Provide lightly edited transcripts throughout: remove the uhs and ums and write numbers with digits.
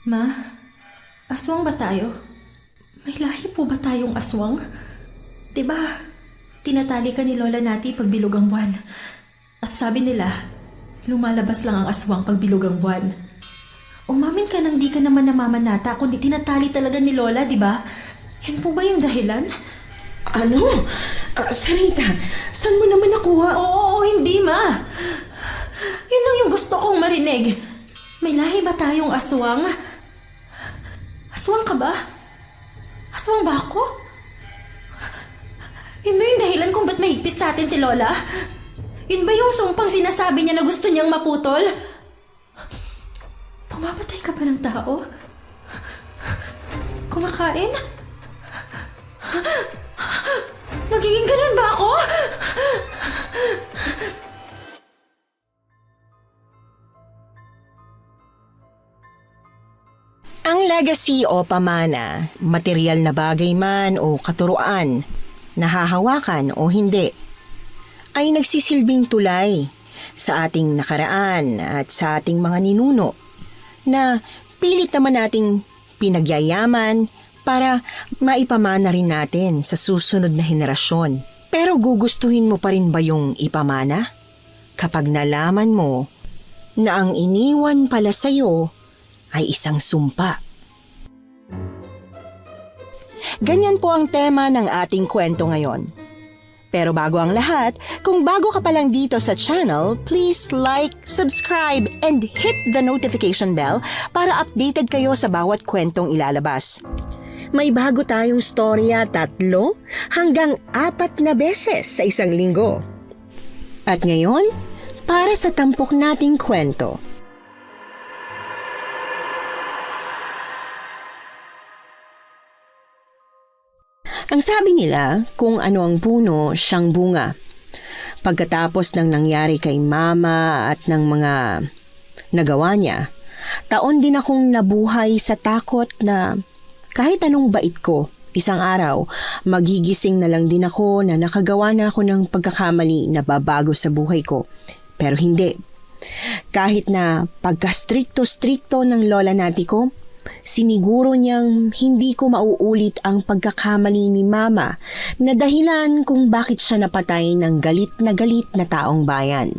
Ma, aswang ba tayo? May lahi po ba tayong aswang? Diba, tinatali ka ni Lola Nati pag bilog ang buwan. At sabi nila, lumalabas lang ang aswang pag bilog ang buwan. Umamin ka nang di ka naman namamanata, kundi tinatali talaga ni Lola, diba? Yan po ba yung dahilan? Ano? Sarita, saan mo naman nakuha? Oo, hindi ma. Yun lang yung gusto kong marinig. May lahi ba tayong aswang? Aswang ka ba? Aswang ba ako? Yun ba yung dahilan kung ba't mahigpis sa atin si Lola? Yun ba yung sumpang sinasabi niya na gusto niyang maputol? Pumamatay ka ba ng tao? Kumakain? Magiging ganun ba ako? Ang legacy o pamana, material na bagay man o katuruan, nahahawakan o hindi, ay nagsisilbing tulay sa ating nakaraan at sa ating mga ninuno na pilit naman nating pinagyayaman para maipamana rin natin sa susunod na henerasyon. Pero gugustuhin mo pa rin ba yung ipamana? Kapag nalaman mo na ang iniwan pala sa'yo ay isang sumpa. Ganyan po ang tema ng ating kwento ngayon. Pero bago ang lahat, kung bago ka pa lang dito sa channel, please like, subscribe, and hit the notification bell para updated kayo sa bawat kwentong ilalabas. May bago tayong storya 3 hanggang 4 na beses sa isang linggo. At ngayon, para sa tampok nating kwento. Ang sabi nila, kung ano ang puno, siyang bunga. Pagkatapos ng nangyari kay Mama at ng mga nagawa niya, taon din akong nabuhay sa takot na kahit anong bait ko, isang araw, magigising na lang din ako na nakagawa na ako ng pagkakamali na babago sa buhay ko. Pero hindi. Kahit na pagka-strikto-strikto ng lola nati ko, siniguro niyang hindi ko mauulit ang pagkakamali ni Mama na dahilan kung bakit siya napatay ng galit na taong bayan.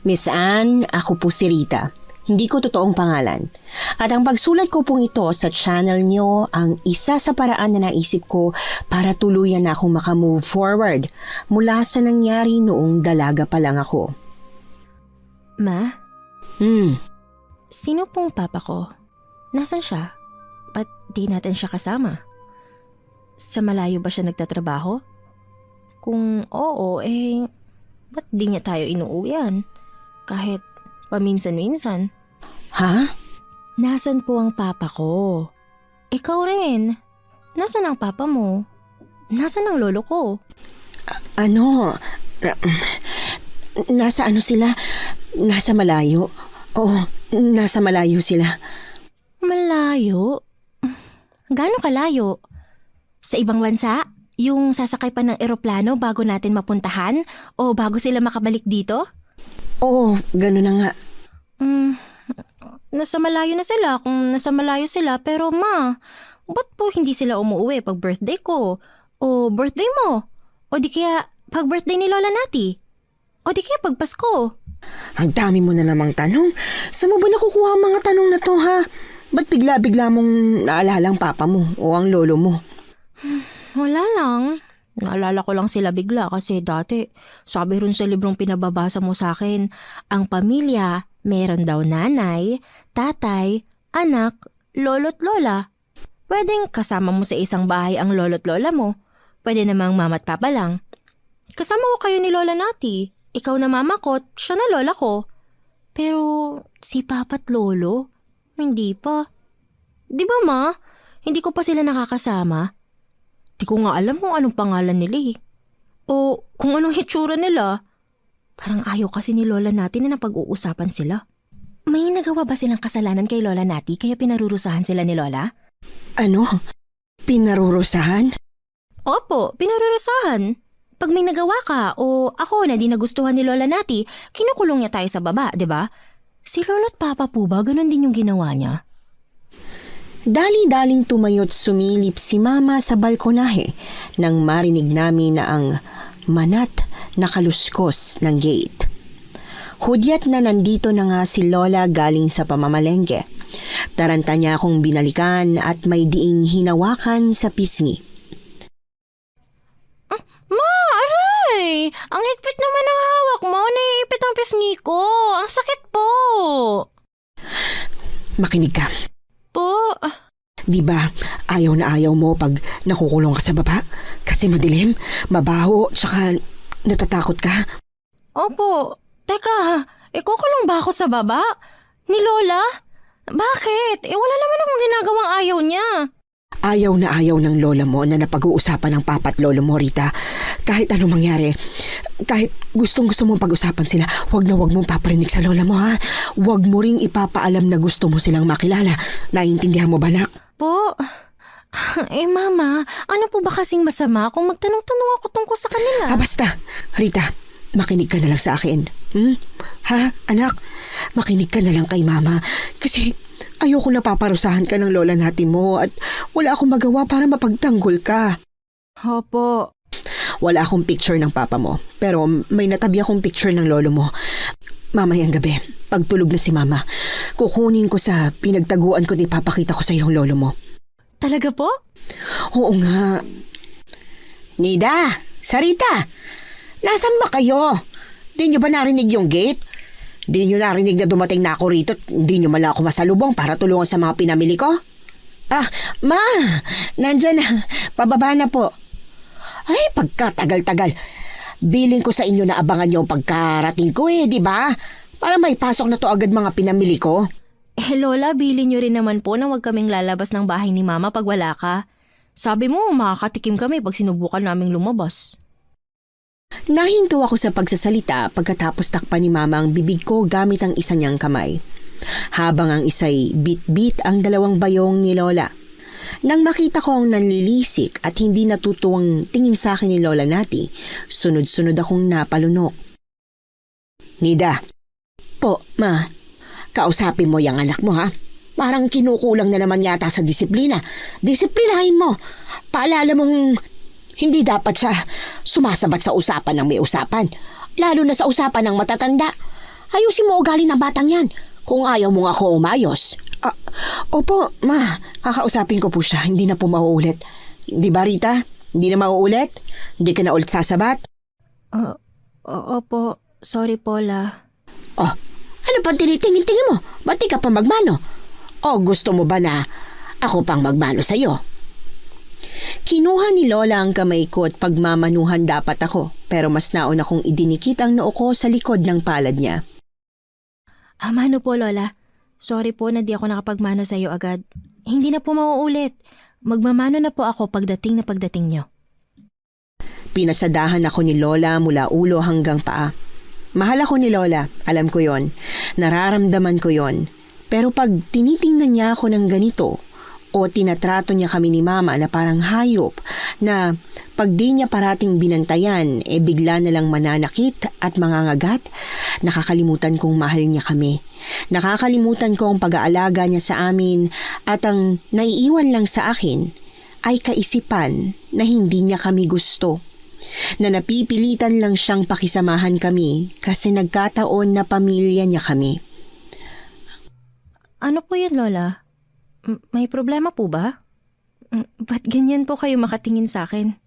Miss Anne, ako po si Rita. Hindi ko totoong pangalan. At ang pagsulat ko pong ito sa channel niyo ang isa sa paraan na naisip ko para tuluyan na akong makamove forward mula sa nangyari noong dalaga pa lang ako. Ma, Hmm, sino pong papa ko? Nasaan siya? Ba't di natin siya kasama? Sa malayo ba siya nagtatrabaho? Kung oo, ba't di niya tayo inuuwian? Kahit paminsan-minsan. ha? Nasaan po ang papa ko? Ikaw rin. Nasaan ang papa mo? Nasaan ang lolo ko? Ano? Nasa ano sila? Nasa malayo? Oo, nasa malayo sila. Malayo? Gaano kalayo? Sa ibang bansa? Yung sasakay pa ng eroplano bago natin mapuntahan? O bago sila makabalik dito? Oo, gano'n na nga. Nasa malayo na sila kung nasa malayo sila. Pero ma, ba't po hindi sila umuwi pag birthday ko? O birthday mo? O di kaya pag birthday ni Lola Nati? O di kaya pag Pasko? Ang dami mo na namang tanong. Saan mo ba nakukuha ang mga tanong na to, ha? Ba't bigla-bigla mong naalala ang papa mo o ang lolo mo? Wala lang. Naalala ko lang sila bigla kasi dati sabi rin sa librong pinababasa mo sa akin, ang pamilya meron daw nanay, tatay, anak, lolo't lola. Pwedeng kasama mo sa isang bahay ang lolo't lola mo. Pwede namang mama't papa lang. Kasama ko kayo ni Lola Nati. Ikaw na mama ko, siya na lola ko. Pero si papa't lolo, hindi pa. Di ba ma? Hindi ko pa sila nakakasama. Di ko nga alam kung anong pangalan nila eh. O kung anong hitsura nila. Parang ayaw kasi ni Lola Nati na napag-uusapan sila. May nagawa ba silang kasalanan kay Lola Nati kaya pinarurusahan sila ni Lola? Ano? Pinarurusahan? Opo, pinarurusahan. Pag may nagawa ka o ako na di nagustuhan ni Lola Nati, kinukulong niya tayo sa baba, di ba? Si Lolo't Papa po ba, ganun din yung ginawa niya? Dali-daling tumayo't sumilip si Mama sa balkonahe nang marinig namin na ang manat na kaluskos ng gate. Hudyat na nandito na nga si Lola galing sa pamamalengke. Taranta niya akong binalikan at may diing hinawakan sa pisngi. Ma, aray! Ang higpit naman ng hawak mo. Naiipit ang pisngi ko. Ang sakit po. Makinig ka. Po, Di ba ayaw na ayaw mo pag nakukulong ka sa baba? Kasi madilim, mabaho, tsaka natatakot ka? opo. Teka, ikukulong ba ako sa baba? Ni Lola? Bakit? Wala naman akong ginagawang ayaw niya. Ayaw na ayaw ng lola mo na napag-uusapan ng papa at lolo mo, Rita. Kahit anong mangyari, kahit gustong-gusto mong pag-usapan sila, wag mong paparinig sa lola mo, ha? Wag mo ring ipapaalam na gusto mo silang makilala. Naiintindihan mo ba, nak? Po, Mama, ano po ba kasing masama kung magtanong-tanong ako tungkol sa kanila? Basta. Rita, makinig ka na lang sa akin. Ha, anak? Makinig ka na lang kay Mama. Kasi ayoko napaparusahan ka ng lola natin mo at wala akong magawa para mapagtanggol ka. Opo. Wala akong picture ng papa mo, pero may natabi akong picture ng lolo mo. Mamayang gabi, pagtulog na si Mama, kukunin ko sa pinagtaguan ko at ipapakita ko sa iyong lolo mo. Talaga po? Oo nga. Nida, Sarita, nasan ba kayo? Di nyo ba narinig yung gate? Di nyo narinig na dumating na ako rito at di nyo mala ako masalubong para tulungan sa mga pinamili ko? Ma, nandyan na. Pababa na po. Ay, pagkatagal-tagal. Biling ko sa inyo na abangan nyo ang pagkarating ko di ba? Para may pasok na to agad mga pinamili ko. Lola, bilin niyo rin naman po na huwag kaming lalabas ng bahay ni Mama pag wala ka. Sabi mo, makakatikim kami pag sinubukan naming lumabas. Nahinto ako sa pagsasalita pagkatapos takpan ni Mama ang bibig ko gamit ang isa niyang kamay. Habang ang isa'y bit-bit ang dalawang bayong ni Lola. Nang makita ko ang nanlilisik at hindi natutuwang tingin sa akin ni Lola Nati, sunod-sunod akong napalunok. Nida. Po, Ma. Kausapin mo yung anak mo, ha? Parang kinukulang na naman yata sa disiplina. Disiplinahin mo. Paalala mong hindi dapat siya sumasabat sa usapan ng may usapan. Lalo na sa usapan ng matatanda. Ayusin mo ugali ng batang yan. Kung ayaw mong ako umayos. Opo, Ma. Kakausapin ko po siya. Hindi na po mauulit. Di ba, Rita? Hindi na mauulit? Hindi ka na ulit sasabat? Opo. Sorry po, La. Ano pang tinitingin-tingin mo? Ba't di ka pa magmano? O gusto mo ba na ako pang magmano sa'yo? Kinuha ni Lola ang kamay ko at pagmamanuhan dapat ako. Pero mas nauna kong idinikit ang noo ko sa likod ng palad niya. Mano po, Lola. Sorry po na di ako nakapagmano sa iyo agad. Hindi na po mauulit. Magmamano na po ako pagdating nyo. Pinasadahan ako ni Lola mula ulo hanggang paa. Mahal ako ni Lola, alam ko yon. Nararamdaman ko yon. Pero pag tinitingnan niya ako ng ganito, o tinatrato niya kami ni Mama na parang hayop, na pag di niya parating binantayan, bigla na lang mananakit at mangangagat, nakakalimutan kong mahal niya kami. Nakakalimutan ko ang pag-aalaga niya sa amin at ang naiiwan lang sa akin ay kaisipan na hindi niya kami gusto. Na napipilitan lang siyang pakisamahan kami kasi nagkataon na pamilya niya kami. Ano po yun, Lola? May problema po ba? Ba't ganyan po kayo makatingin sa akin?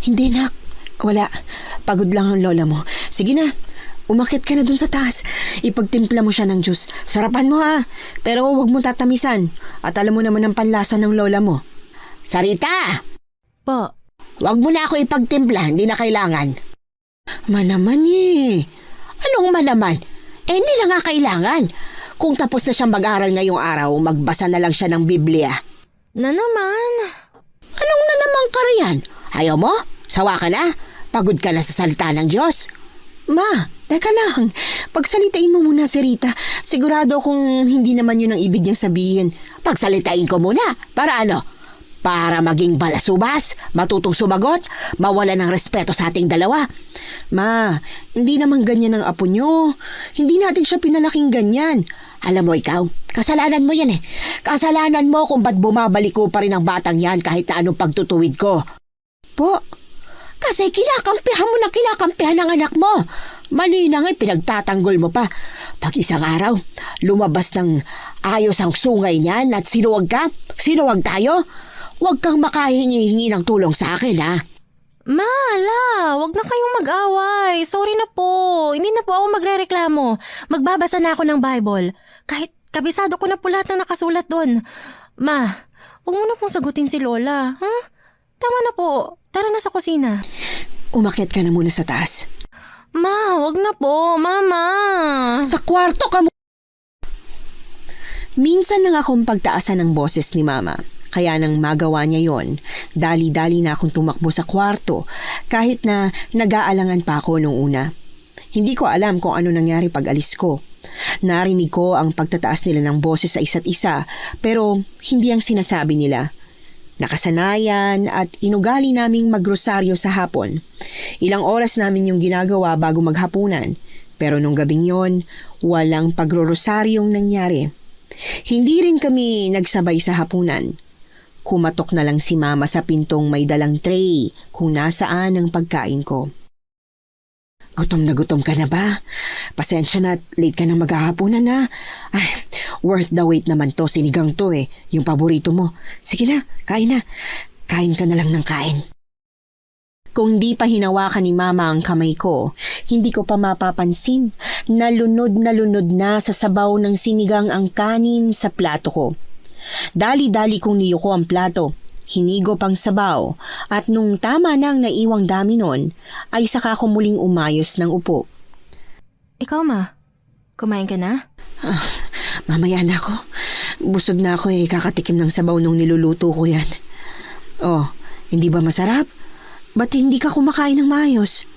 Hindi, nak. Wala. Pagod lang ang lola mo. Sige na. Umakyat ka na dun sa taas. Ipagtimpla mo siya ng juice. Sarapan mo, ha. Pero huwag mo tatamisan. At alam mo naman ang panlasa ng lola mo. Sarita! Po. Huwag mo na ako ipagtimpla. Hindi na kailangan. Manaman Anong manaman? Hindi na nga kailangan. Kung tapos na siyang mag-aral ngayong araw, magbasa na lang siya ng Biblia. Na naman? Anong na naman ka riyan? Ayaw mo? Sawa ka na? Pagod ka na sa salita ng Diyos? Ma, teka lang. Pagsalitain mo muna si Rita. Sigurado kung hindi naman yun ang ibig niyang sabihin. Pagsalitain ko muna. Para ano? Para maging balasubas, matutong sumagot, mawala ng respeto sa ating dalawa. Ma, hindi naman ganyan ang apo nyo. Hindi natin siya pinalaking ganyan. Alam mo ikaw, kasalanan mo yan eh. Kasalanan mo kung ba't bumabalik ko pa rin ang batang yan kahit na anong pagtutuwid ko. Po, kasi kinakampihan mo na kinakampihan ang anak mo. Mali na nga'y pinagtatanggol mo pa. Pag isang araw, lumabas ng ayos ang sungay niyan at sinuwag ka, sinuwag tayo, huwag kang makahingi-hingi ng tulong sa akin, ha? Ma, ala, wag na kayong mag-away. Sorry na po. Hindi na po ako magrereklamo. Magbabasa na ako ng Bible. Kahit kabisado ko na po lahat ng nakasulat doon. Ma, wag mo na pong sagutin si Lola. Ha? Tama na po. Tara na sa kusina. Umakyat ka na muna sa taas. Ma, wag na po. Mama. Sa kwarto ka mo. Minsan lang akong pagtaasan ng boses ni Mama. Kaya nang magawa niya yon, dali-dali na akong tumakbo sa kwarto kahit na nag-aalangan pa ako nung una. Hindi ko alam kung ano nangyari pag alis ko. Narinig ko ang pagtataas nila ng boses sa isa't isa pero hindi ang sinasabi nila. Nakasanayan at inugali naming magrosaryo sa hapon. Ilang oras namin yung ginagawa bago maghapunan pero nung gabing yon, walang pagrorosaryong nangyari. Hindi rin kami nagsabay sa hapunan. Kumatok na lang si Mama sa pintong may dalang tray kung nasaan ang pagkain ko. Gutom na gutom ka na ba? Pasensya na at late ka na maghahapunan na. Ay, worth the wait naman to, sinigang to eh, yung paborito mo. Sige na, kain na. Kain ka na lang ng kain. Kung di pa hinawakan ni Mama ang kamay ko, hindi ko pa mapapansin na lunod na sa sabaw ng sinigang ang kanin sa plato ko. Dali-dali kong niyuko ang plato, hinigo pang sabaw, at nung tama na ang naiwang dami nun, ay saka ko muling umayos ng upo. Ikaw, Ma. Kumain ka na? Mamaya na ako. Busog na ako eh, kakatikim ng sabaw nung niluluto ko yan. Oh, hindi ba masarap? Ba't hindi ka kumakain ng maayos?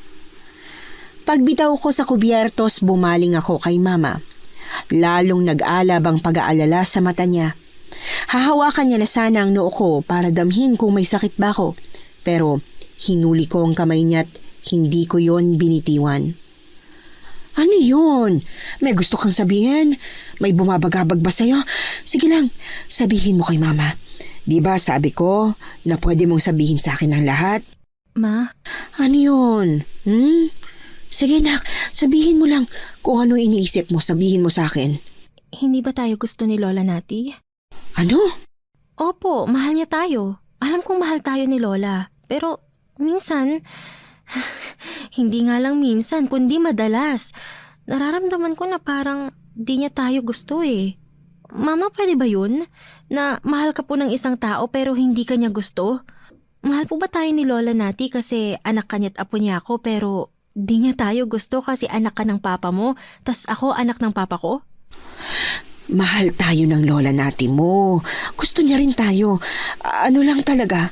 Pagbitaw ko sa kubyertos, bumaling ako kay Mama. Lalong nag-alab ang pag-aalala sa mata niya. Hahawakan niya na sana ang noo ko para damhin kung may sakit ba ako. Pero hinuli ko ang kamay niya at hindi ko yon binitiwan. Ano yun? May gusto kang sabihin? May bumabagabag ba sa'yo? Sige lang, sabihin mo kay Mama. Di ba sabi ko na pwede mong sabihin sa akin ang lahat? Ma? Ano yun? Sige nak, sabihin mo lang kung ano iniisip mo, sabihin mo sa akin. Hindi ba tayo gusto ni Lola Nati? Ano? Opo, mahal niya tayo. Alam kong mahal tayo ni Lola. Pero minsan, hindi nga lang minsan, kundi madalas. Nararamdaman ko na parang di niya tayo gusto eh. Mama, pwede ba yun? Na mahal ka po ng isang tao pero hindi ka niya gusto? Mahal po ba tayo ni Lola Nati kasi anak ka niya at apo niya ako pero di niya tayo gusto kasi anak ka ng papa mo tas ako anak ng papa ko? Mahal tayo ng Lola Nati mo. Gusto niya rin tayo. Ano lang talaga,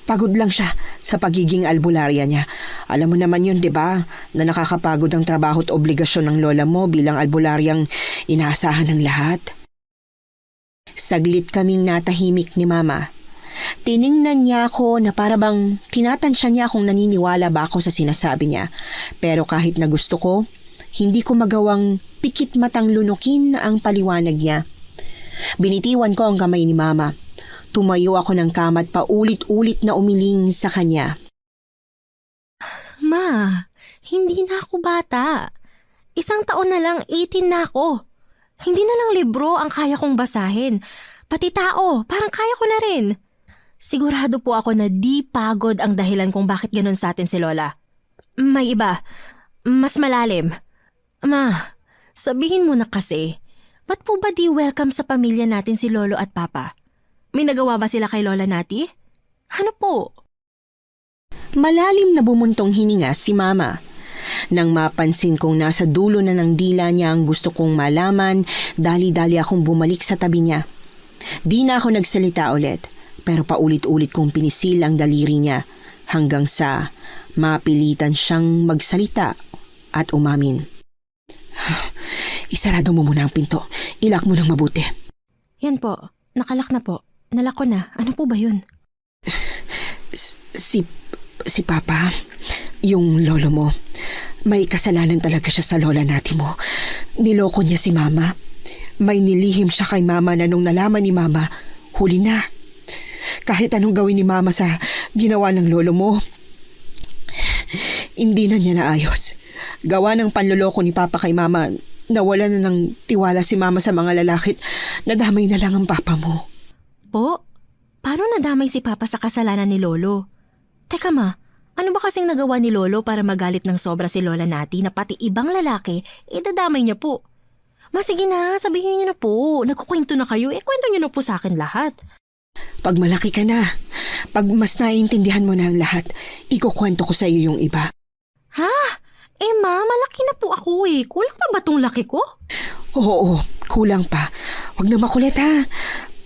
pagod lang siya sa pagiging albularya niya. Alam mo naman yun, di ba? Na nakakapagod ang trabaho at obligasyon ng lola mo bilang albularyang inaasahan ng lahat. Saglit kaming natahimik ni Mama. Tiningnan niya ako na para bang tinatansya niya kung naniniwala ba ako sa sinasabi niya. Pero kahit na gusto ko, hindi ko magawang pikit matang lunukin ang paliwanag niya. Binitiwan ko ang kamay ni Mama. Tumayo ako ng kama at paulit-ulit na umiling sa kanya. Ma, hindi na ako bata. 1 taon na lang, 18 na ako. Hindi na lang libro ang kaya kong basahin. Pati tao, parang kaya ko na rin. Sigurado po ako na di pagod ang dahilan kung bakit ganun sa atin si Lola. May iba, mas malalim. Ma, sabihin mo na kasi, ba't po ba di welcome sa pamilya natin si Lolo at Papa? May nagawa ba sila kay Lola Nati? Ano po? Malalim na bumuntong hininga si Mama. Nang mapansin kong nasa dulo na ng dila niya ang gusto kong malaman, dali-dali akong bumalik sa tabi niya. Di na ako nagsalita ulit, pero paulit-ulit kong pinisil ang daliri niya hanggang sa mapilitan siyang magsalita at umamin. Isarado mo muna ang pinto. Ilak mo ng mabuti. Yan po, nakalak na po. nalako na. Ano po ba yun? Si Papa, yung lolo mo, may kasalanan talaga siya sa lola natin mo. Niloko niya si Mama. May nilihim siya kay Mama na nung nalaman ni Mama, huli na. Kahit anong gawin ni Mama sa ginawa ng lolo mo, hindi na niya naayos. Gawa ng panloloko ni Papa kay Mama, nawala na ng tiwala si Mama sa mga lalaki. Nadamay na lang ang Papa mo. Po? Paano nadamay si Papa sa kasalanan ni Lolo? Teka ma, ano ba kasing nagawa ni Lolo para magalit ng sobra si Lola Nati na pati ibang lalaki, dadamay niya po? Sige na, sabihin niyo na po. Nagkukwento na kayo, kwento niyo na po sa akin lahat. Pag malaki ka na, pag mas naiintindihan mo na ang lahat, ikukwento ko sa iyo yung iba. Ha? Ma, malaki na po ako Kulang pa ba tong laki ko? Oo, kulang pa. Huwag na makulit ha.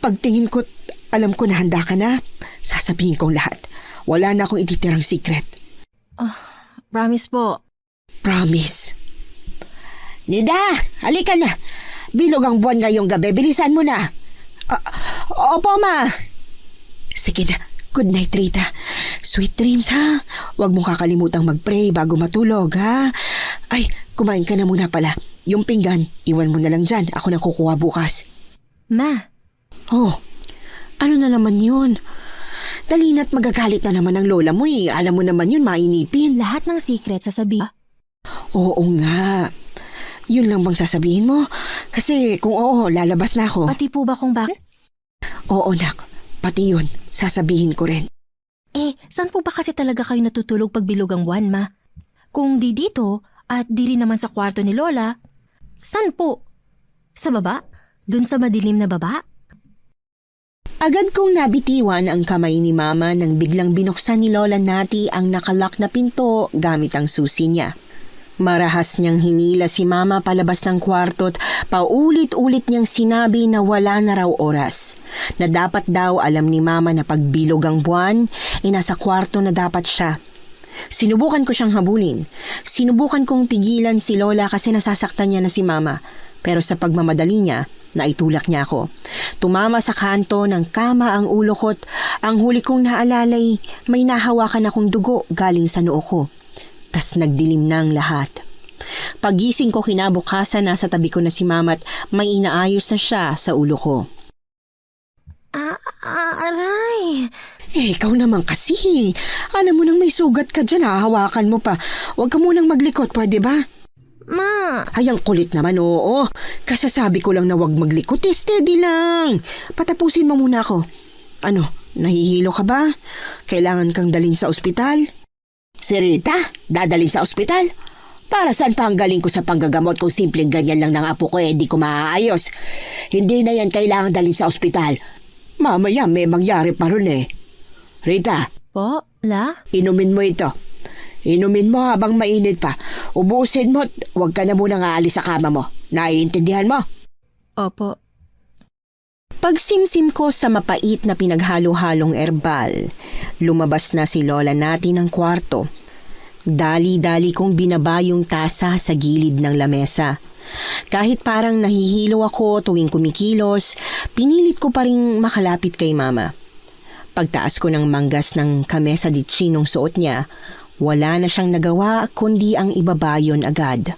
Pagtingin ko, alam ko na handa ka na. Sasabihin kong lahat. Wala na akong ititirang secret. Promise po. Promise. Nida, halika na. Bilog ang buwan ngayong gabi. Bilisan mo na. Opo, Ma. Sige na. Good night, Rita. Sweet dreams, ha? Huwag mong kakalimutang mag-pray bago matulog, ha? Ay, kumain ka na muna pala. Yung pinggan, iwan mo na lang dyan. Ako na kukuha bukas. Ma. Oh, ano na naman yun? Dali na't magagalit na naman ang lola mo eh. Alam mo naman yun, mainipin. Lahat ng secret sasabihin. Oo nga. Yun lang bang sasabihin mo? Kasi kung oo, lalabas na ako. Pati po ba kung bakit? Oo, nak. Pati yun. Sasabihin ko rin. Saan po ba kasi talaga kayo natutulog pag bilog ang buwan, Ma? Kung di dito at di rin naman sa kwarto ni Lola, saan po? Sa baba? Dun sa madilim na baba? Agad kong nabitiwan ang kamay ni Mama nang biglang binuksan ni Lola Nati ang nakalock na pinto gamit ang susi niya. Marahas niyang hinila si Mama palabas ng kwarto at paulit-ulit niyang sinabi na wala na raw oras. Na dapat daw alam ni Mama na pagbilog ang buwan, nasa kwarto na dapat siya. Sinubukan ko siyang habulin. Sinubukan kong pigilan si Lola kasi nasasaktan niya na si Mama. Pero sa pagmamadali niya, naitulak niya ako. Tumama sa kanto ng kama ang ulo ko't ang huli kong naalalay may nahawakan akong dugo galing sa noo ko. Tas nagdilim na ang lahat. Pagising ko kinabukasan, nasa tabi ko na si Mama at may inaayos na siya sa ulo ko. Aray! Ikaw naman kasi. Alam mo nang may sugat ka dyan, hahawakan mo pa. Huwag ka munang maglikot, pwede ba? Ma! Ay, ang kulit naman, oo. Kasasabi ko lang na huwag maglikot, steady lang. Patapusin mo muna ako. Ano, nahihilo ka ba? Kailangan kang dalhin sa ospital? Si Rita, dadalhin sa ospital? Para saan pa ang galing ko sa panggagamot kung simpleng ganyan lang ng apo ko di ko maaayos? Hindi na yan kailangan dalhin sa ospital. Mamaya may mangyari pa rin Rita. Po? La? Inumin mo ito. Inumin mo habang mainit pa. Ubusin mo at huwag ka na munang aalis sa kama mo. Naiintindihan mo? Opo. Pagsimsim ko sa mapait na pinaghalo-halong erbal, lumabas na si Lola Nati ng kwarto. Dali-dali kong binaba yung tasa sa gilid ng lamesa. Kahit parang nahihilo ako tuwing kumikilos, pinilit ko pa ring makalapit kay Mama. Pagtaas ko ng manggas ng kamesa di chinong suot niya, wala na siyang nagawa kundi ang ibaba yun agad.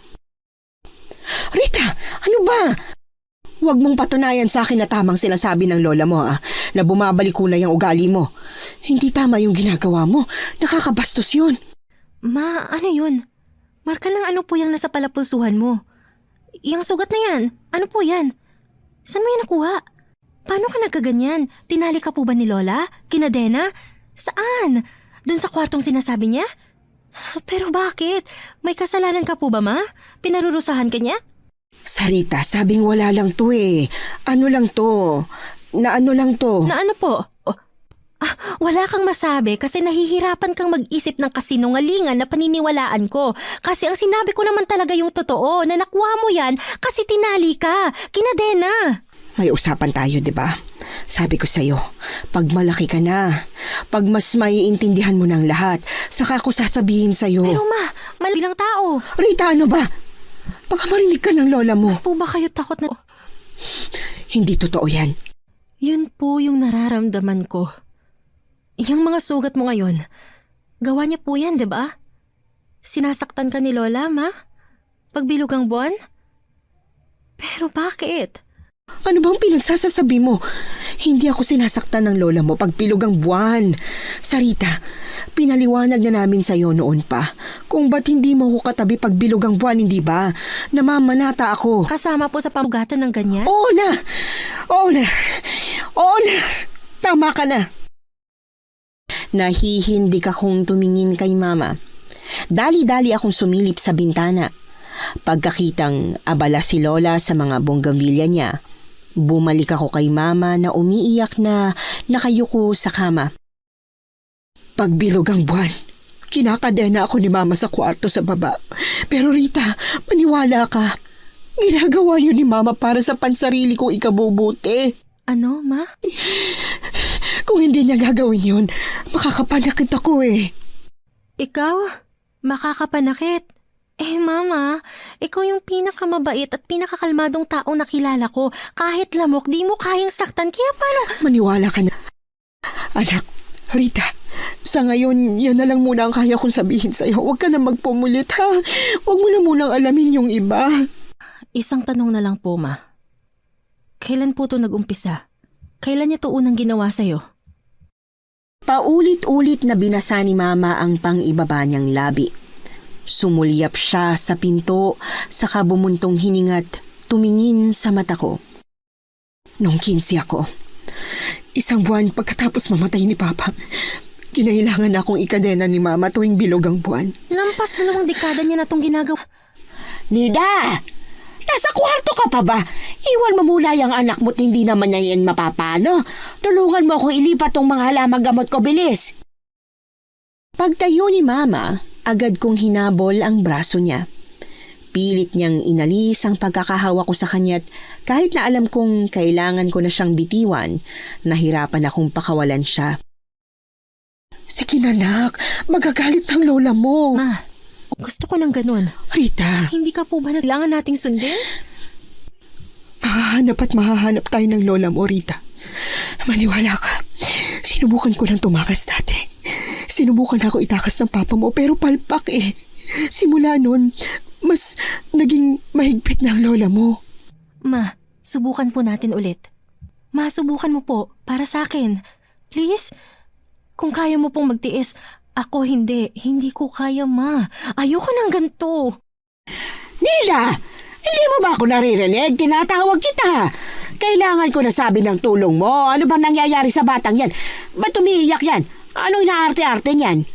Rita, ano ba? Huwag mong patunayan sa akin na tamang sinasabi ng lola mo na bumabalik ko na yung ugali mo. Hindi tama yung ginagawa mo. Nakakabastos yun. Ma, ano yun? Marka ng ano po yung nasa palapulsuhan mo? Yung sugat na yan, ano po yan? Saan mo yan nakuha? Paano ka nagkaganyan? Tinali ka po ba ni Lola? Kinadena? Saan? Doon sa kwartong sinasabi niya? Pero bakit? May kasalanan ka po ba, Ma? Pinarurusahan ka niya? Sarita, sabing wala lang to Ano lang to? Na ano lang to? Na ano po? Wala kang masabi kasi nahihirapan kang mag-isip ng kasinungalingan na paniniwalaan ko. Kasi ang sinabi ko naman talaga yung totoo na nakuha mo yan kasi tinali ka. Kinadena. May usapan tayo, di ba? Sabi ko sa'yo, pag malaki ka na, pag mas maiintindihan mo ng lahat, saka ko sasabihin sa'yo. Pero ma, mali lang tao. Rita, ano ba? Baka marinig ka ng lola mo. Po ba kayo takot na... Hindi totoo yan. Yun po yung nararamdaman ko. Yung mga sugat mo ngayon, gawa niya po yan, di ba? Sinasaktan ka ni Lola, ma? Pagbilog ang buwan? Pero bakit? Ano bang pinagsasasabi mo? Hindi ako sinasaktan ng lola mo pag pilog ang buwan. Sarita, pinaliwanag na namin sa'yo noon pa kung ba't hindi mo ko katabi pag bilog ang buwan, hindi ba? Namamanata ako. Kasama po sa pamugatan ng ganyan? Oo na! Oo na! Oo na! Tama ka na! Nahihindik akong tumingin kay mama. Dali-dali akong sumilip sa bintana. Pagkakitang abala si Lola sa mga bonggambilya niya, bumalik ako kay mama na umiiyak na nakayuko sa kama. Pagbilog ang buwan, kinakadena ako ni mama sa kwarto sa baba. Pero Rita, maniwala ka. Ginagawa yun ni mama para sa pansarili kong ikabubuti. Ano, ma? Kung hindi niya gagawin yun, makakapanakit ako eh. Ikaw? Makakapanakit? Mama, ikaw yung pinakamabait at pinakakalmadong taong nakilala ko. Kahit lamok, di mo kayang saktan. Kaya paano? Maniwala ka na. Anak, Rita, sa ngayon, yan na lang muna ang kaya kong sabihin sa'yo. Huwag ka na magpumulit, ha? Huwag mo na munang alamin yung iba. Isang tanong na lang po, ma. Kailan po ito nag-umpisa? Kailan niya ito unang ginawa sa'yo? Paulit-ulit na binasa ni Mama ang pang-ibaba niyang labi. Sumulyap siya sa pinto, saka bumuntong hiningat, tumingin sa mata ko. Nung 15 ako, isang buwan pagkatapos mamatay ni Papa, kinailangan akong ikadena ni Mama tuwing bilog ang buwan. Lampas 2 dekada niya na itong ginagawa. Nida! Nasa kwarto ka pa ba? Iwan mo muna yung anak mo't hindi naman niya yan mapapano. Tulungan mo akong ilipat tong mga halamang gamot ko, bilis! Pagtayo ni Mama, agad kong hinabol ang braso niya. Pilit niyang inalis ang pagkakahawa ko sa kanya't kahit na alam kong kailangan ko na siyang bitiwan, nahirapan akong pakawalan siya. Sige na, anak, magagalit ng lola mo. Ma, gusto ko ng ganun. Rita, Hindi ka po ba kailangan nating sundin? mahahanap tayo ng lola mo, Rita. Maniwala ka. Sinubukan ko ng tumakas dati. Sinubukan ako itakas ng papa mo pero palpak eh. Simula nun, mas naging mahigpit na ang lola mo. Ma, subukan po natin ulit. Ma, subukan mo po para sa akin. Please? Kung kaya mo pong magtiis, ako hindi. Hindi ko kaya, ma. Ayoko ng ganito. Nila! Hindi mo ba ako naririnig? Tinatawag kita. Kailangan ko na sabi ng tulong mo. Ano bang nangyayari sa batang yan? Ba't umiiyak yan? Anong inaarte-arte niyan?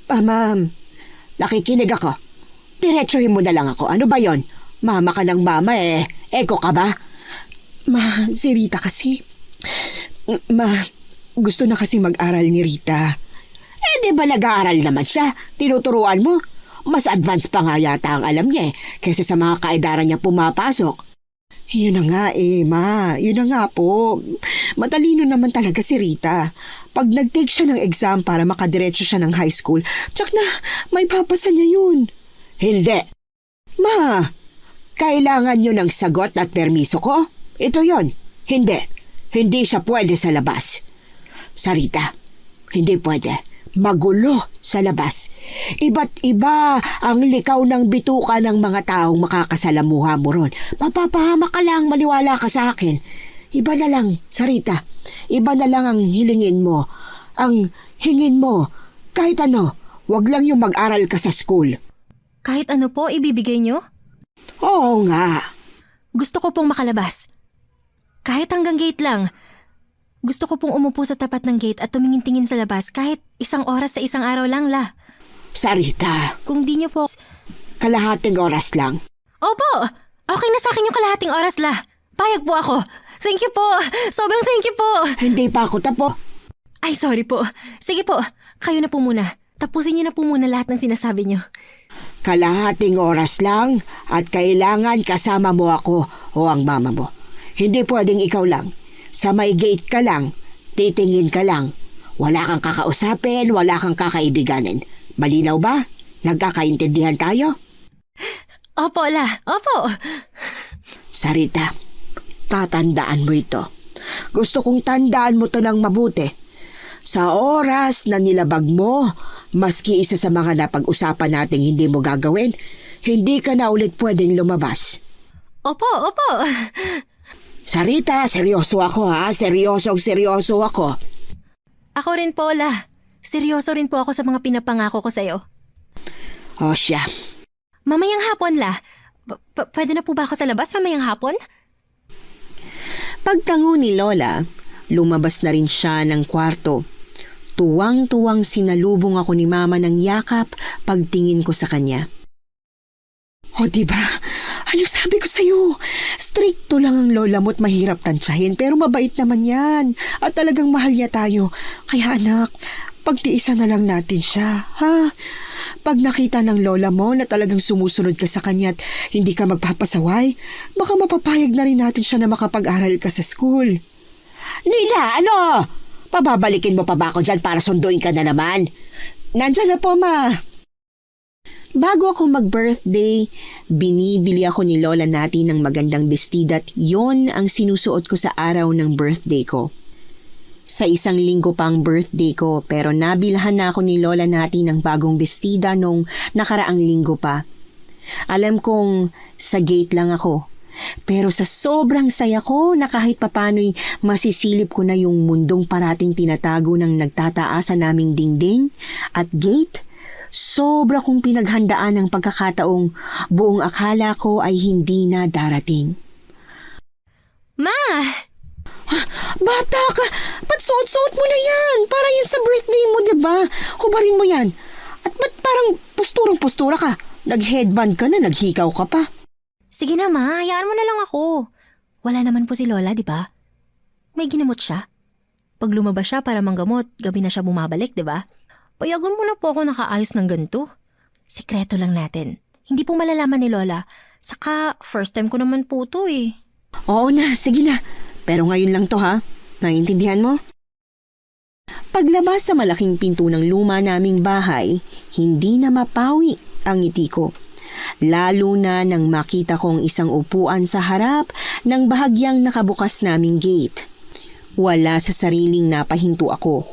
Ma'am. Nakikinig ako. Diretsuhin mo na lang ako. Ano ba yon? Mama ka ng mama eh. Eko ka ba? Si Rita kasi. Gusto na kasi mag-aral ni Rita. Di ba nag-aaral naman siya? Tinuturuan mo? Mas advance pa nga yata ang alam niya kaysa sa mga kaedaran niya pumapasok. Yun na nga Ma. Yun na nga po. Matalino naman talaga si Rita. Pag nag-take siya ng exam para makadiretso siya ng high school, tsak na may papasa niya yun. Hindi. Ma, kailangan niyo ng sagot at permiso ko? Ito yon. Hindi. Hindi siya pwede sa labas. Sarita, hindi pwede. Magulo sa labas. Iba't iba ang likaw ng bituka ng mga taong makakasalamuha mo ron. Mapapahama ka lang, maniwala ka sa akin. Iba na lang, Sarita. Iba na lang ang hilingin mo. Ang hingin mo. Kahit ano, wag lang yung mag-aral ka sa school. Kahit ano po, ibibigay niyo? Oo nga. Gusto ko pong makalabas. Kahit hanggang gate lang. Gusto ko pong umupo sa tapat ng gate at tumingin-tingin sa labas kahit 1 oras sa 1 araw lang, la. Sarita, Kung di niyo po... kalahating oras lang. Opo! Okay na sa akin yung kalahating oras, la. Payag po ako. Thank you po. Sobrang thank you po. Hindi pa ako tapo. Ay, sorry po. Sige po, kayo na po muna. Tapusin niyo na po muna lahat ng sinasabi niyo. Kalahating oras lang at kailangan kasama mo ako o ang mama mo. Hindi pwedeng ikaw lang. Sa may gate ka lang, titingin ka lang. Wala kang kakausapin, wala kang kakaibiganin. Malinaw ba? Nagkakaintindihan tayo? Opo, la. Opo. Sarita, Tatandaan mo ito. Gusto kong tandaan mo to ng mabuti. Sa oras na nilabag mo, maski isa sa mga napag-usapan nating hindi mo gagawin, hindi ka na ulit pwedeng lumabas. Opo, opo. Sarita, seryoso ako ha. Seryoso ako. Ako rin po, La. Seryoso rin po ako sa mga pinapangako ko sa'yo. O siya. Mamayang hapon, La. Pwede na po ba ako sa labas mamayang hapon? Pagtango ni Lola, lumabas na rin siya ng kwarto. Tuwang-tuwang sinalubong ako ni Mama ng yakap pagtingin ko sa kanya. O diba? Anong sabi ko sa'yo? Stricto lang ang lola mo't mahirap tansyahin pero mabait naman yan. At talagang mahal niya tayo. Kaya anak, pagtiisan na lang natin siya, ha? Pag nakita ng lola mo na talagang sumusunod ka sa kanya at hindi ka magpapasaway, baka mapapayag na rin natin siya na makapag-aral ka sa school. Nila, ano? Pababalikin mo pa ba ako dyan para sunduin ka na naman? Nandyan na po, ma. Bago ako mag-birthday, binibili ako ni Lola natin ng magandang bestida at yon ang sinusuot ko sa araw ng birthday ko. Sa isang linggo pang birthday ko pero nabilhan na ako ni Lola natin ng bagong bestida nung nakaraang linggo pa. Alam kong sa gate lang ako. Pero sa sobrang saya ko na kahit papano'y masisilip ko na yung mundong parating tinatago ng nagtataasan naming dingding at gate, sobra kong pinaghandaan ang pagkakataong buong akala ko ay hindi na darating. Ma! Bata ka, ba't suot-suot mo na yan? Para yan sa birthday mo, diba? Hubarin mo yan. At ba't parang posturang-postura ka? Nag-headband ka na, naghikaw ka pa. Sige na, Ma. Hayaan mo na lang ako. Wala naman po si Lola, di ba? May ginamot siya. Pag lumabas siya para manggamot, gabi na siya bumabalik, di ba? Payagan mo na po ako nakaayos ng ganito. Sikreto lang natin. Hindi po malalaman ni Lola. Saka, first time ko naman po to eh. Oo na, sige na. Pero ngayon lang to ha. Naiintindihan mo? Paglabas sa malaking pinto ng luma naming bahay, hindi na mapawi ang ngiti ko. Lalo na nang makita kong isang upuan sa harap ng bahagyang nakabukas naming gate. Wala sa sariling napahinto ako.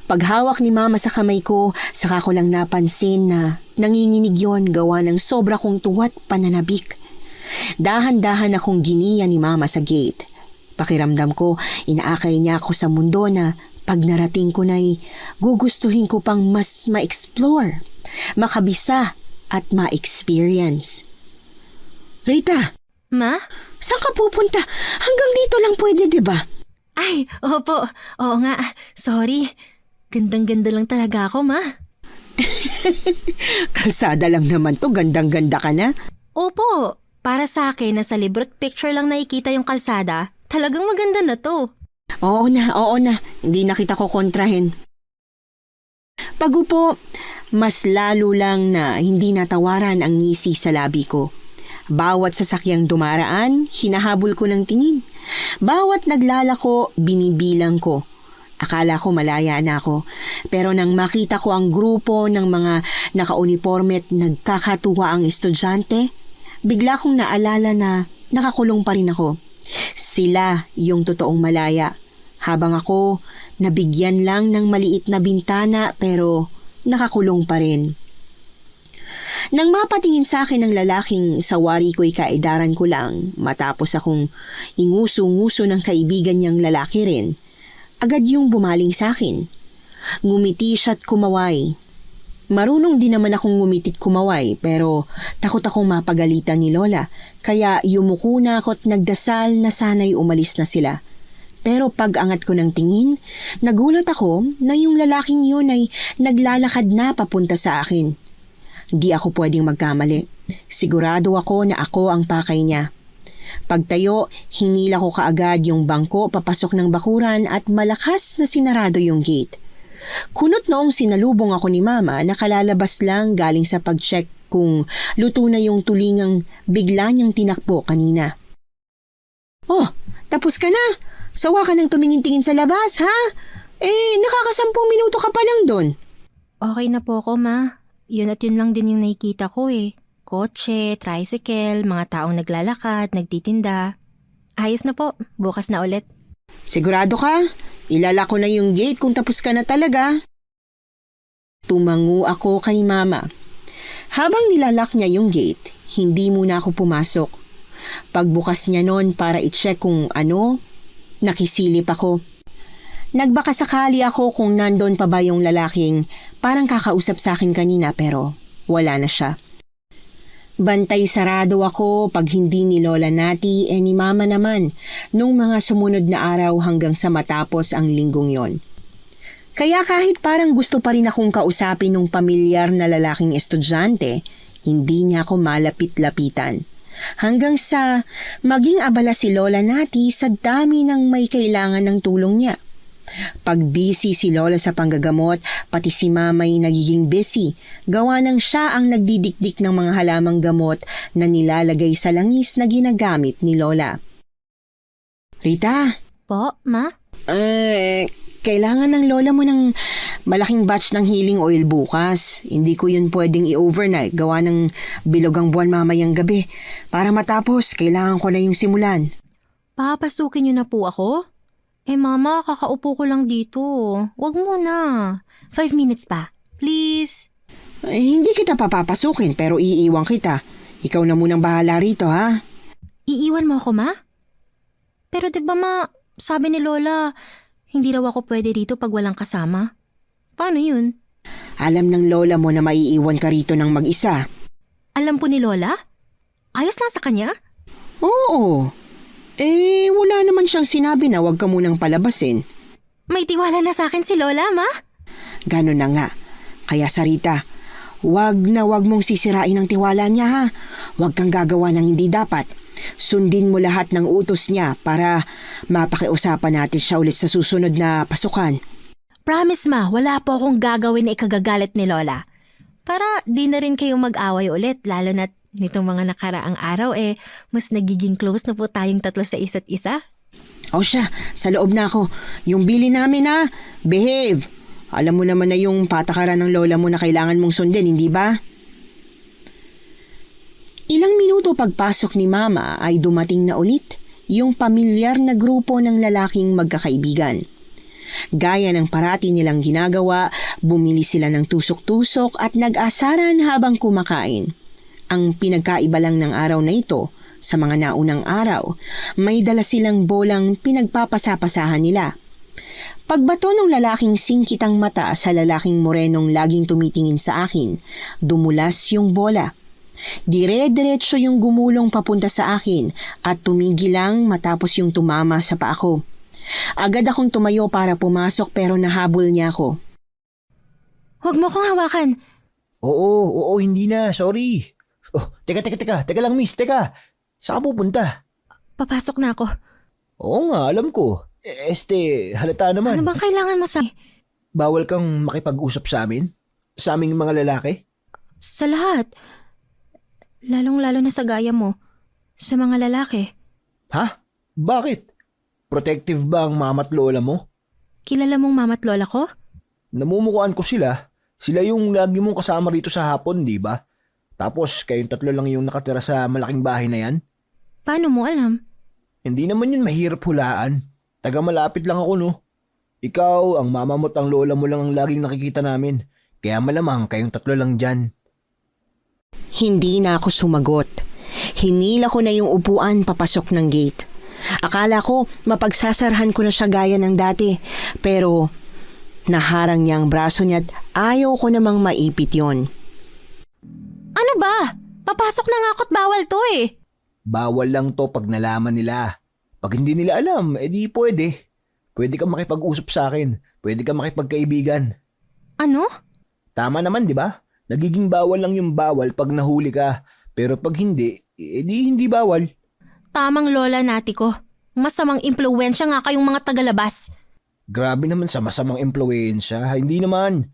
Paghawak ni Mama sa kamay ko, saka ko lang napansin na nanginginig yon gawa ng sobra kong tuwa't pananabik. Dahan-dahan akong giniya ni Mama sa gate. Pakiramdam ko, inaakay niya ako sa mundo na pag narating ko na'y gugustuhin ko pang mas ma-explore, makabisa at ma-experience. Rita! Ma? Saan ka pupunta? Hanggang dito lang pwede, diba? Ay, opo. Oo nga. Sorry. Gandang-ganda lang talaga ako, Ma. Kalsada lang naman to, gandang-ganda ka na. Opo. Para sa akin na sa libro't picture lang nakikita yung kalsada, talagang maganda na to. Oo na. Hindi na kita ko kontrahin. Pagupo, mas lalo lang na hindi natawaran ang ngisi sa labi ko. Bawat sasakyang dumaraan, hinahabol ko ng tingin. Bawat naglalako, binibilang ko. Akala ko malaya na ako. Pero nang makita ko ang grupo ng mga nakauniforme at nagkakatuwa ang estudyante, bigla kong naalala na nakakulong pa rin ako. Sila yung totoong malaya. Habang ako, nabigyan lang ng maliit na bintana pero nakakulong pa rin. Nang mapatingin sa akin ng lalaking sawari ko'y kaedaran ko lang matapos akong inguso-nguso ng kaibigan niyang lalaki rin, agad yung bumaling sa akin. Ngumiti siya't kumaway. Marunong din naman akong ngumitit kumaway pero takot akong mapagalitan ni Lola kaya yumuko na ako't nagdasal na sana'y umalis na sila. Pero pag angat ko ng tingin, nagulat ako na yung lalaking yun ay naglalakad na papunta sa akin. Di ako pwedeng magkamali. Sigurado ako na ako ang pakay niya. Pagtayo, hinila ko kaagad yung bangko papasok ng bakuran at malakas na sinarado yung gate. Kunot noong sinalubong ako ni Mama, nakalalabas lang galing sa pag-check kung luto na yung tulingang bigla niyang tinakbo kanina. Oh, tapos ka na? Sawa ka nang tumingin-tingin sa labas, ha? Nakakasampung minuto ka pa lang doon. Okay na po ako, Ma. Yun at yun lang din yung nakikita ko eh. Kotse, tricycle, mga taong naglalakad, nagtitinda. Ayos na po. Bukas na ulit. Sigurado ka? Ilala ko na yung gate kung tapos ka na talaga. Tumango ako kay Mama. Habang nilalak niya yung gate, hindi muna ako pumasok. Pagbukas niya noon para i-check kung ano, nakisilip ako. Nagbaka sakali ako kung nandun pa ba yung lalaking parang kakausap sa akin kanina pero wala na siya. Bantay sarado ako pag hindi ni Lola Nati ni Mama naman nung mga sumunod na araw hanggang sa matapos ang linggong yon. Kaya kahit parang gusto pa rin akong kausapin ng pamilyar na lalaking estudyante, hindi niya ako malapit-lapitan. Hanggang sa maging abala si Lola Nati sa dami ng may kailangan ng tulong niya. Pag busy si Lola sa panggagamot, pati si Mama'y nagiging busy. Gawa ng siya ang nagdidikdik ng mga halamang gamot na nilalagay sa langis na ginagamit ni Lola. Rita? Po, Ma? Kailangan ng Lola mo ng malaking batch ng healing oil bukas. Hindi ko yun pwedeng i-overnight. Gawa ng bilog ang buwan mamayang gabi. Para matapos, kailangan ko na yung simulan. Papasukin niyo na po ako? Mama, kakaupo ko lang dito. Wag muna. 5 minutes pa. Please. Hindi kita papapasukin pero iiwan kita. Ikaw na munang bahala rito, ha? Iiwan mo ako, Ma? Pero 'di ba, Ma, sabi ni Lola, hindi raw ako pwede rito pag walang kasama. Paano yun? Alam ng Lola mo na maiiwan ka rito ng mag-isa. Alam po ni Lola? Ayos lang sa kanya? Oo. Wala naman siyang sinabi na huwag ka munang palabasin. May tiwala na sa akin si Lola, Ma? Ganon na nga. Kaya Sarita, wag mong sisirain ang tiwala niya, ha? Huwag kang gagawa ng hindi dapat. Sundin mo lahat ng utos niya para mapakiusapan natin siya ulit sa susunod na pasukan. Promise, Ma, wala po akong gagawin na ikagagalit ni Lola. Para di na rin kayong mag-away ulit, lalo na nitong mga nakaraang araw mas nagiging close na po tayong tatlo sa isa't isa. O siya, sa loob na ako. Yung bili namin, ha? Behave! Alam mo naman na yung patakaran ng Lola mo na kailangan mong sundin, hindi ba? Ilang minuto pagpasok ni Mama ay dumating na ulit yung pamilyar na grupo ng lalaking magkakaibigan. Gaya ng parati nilang ginagawa, bumili sila ng tusok-tusok at nag-asaran habang kumakain. Ang pinagkaiba lang ng araw na ito, sa mga naunang araw, may dala silang bolang pinagpapasapasahan nila. Pagbato ng lalaking singkitang mata sa lalaking morenong laging tumitingin sa akin, dumulas yung bola. Dire-diretso yung gumulong papunta sa akin at tumigil lang matapos yung tumama sa paa ko. Agad akong tumayo para pumasok pero nahabol niya ako. Huwag mo kong hawakan. Oo, hindi na, sorry. Oh, teka lang miss, teka. Saan ka pupunta? Papasok na ako. Oo nga, alam ko. Halata naman. Ano bang kailangan mo sa... Bawal kang makipag-usap sa amin? Sa aming mga lalaki? Sa lahat. Lalong-lalo na sa gaya mo. Sa mga lalaki. Ha? Bakit? Protective ba ang mama at lola mo? Kilala mong mama at lola ko? Namumukuan ko sila. Sila yung lagi mong kasama rito sa hapon, di ba? Tapos kayong tatlo lang yung nakatira sa malaking bahay na yan? Paano mo alam? Hindi naman yun mahirap hulaan. Taga malapit lang ako, no? Ikaw, ang mama mo at ang lola mo lang ang laging nakikita namin. Kaya malamang kayong tatlo lang dyan. Hindi na ako sumagot. Hinila ko na yung upuan papasok ng gate. Akala ko mapagsasarhan ko na siya gaya ng dati. Pero naharang niya ang braso niya at ayaw ko namang maipit yon. Ano ba? Papasok na nga ako't bawal to eh. Bawal lang to pag nalaman nila. Pag hindi nila alam, edi pwede. Pwede kang makipag-usap sa akin. Pwede kang makipagkaibigan. Ano? Tama naman, di ba? Nagiging bawal lang yung bawal pag nahuli ka. Pero pag hindi, edi hindi bawal. Tamang Lola Nati ko. Masamang impluwensya nga kayong mga tagalabas. Grabe naman sa masamang impluwensya. Hindi naman.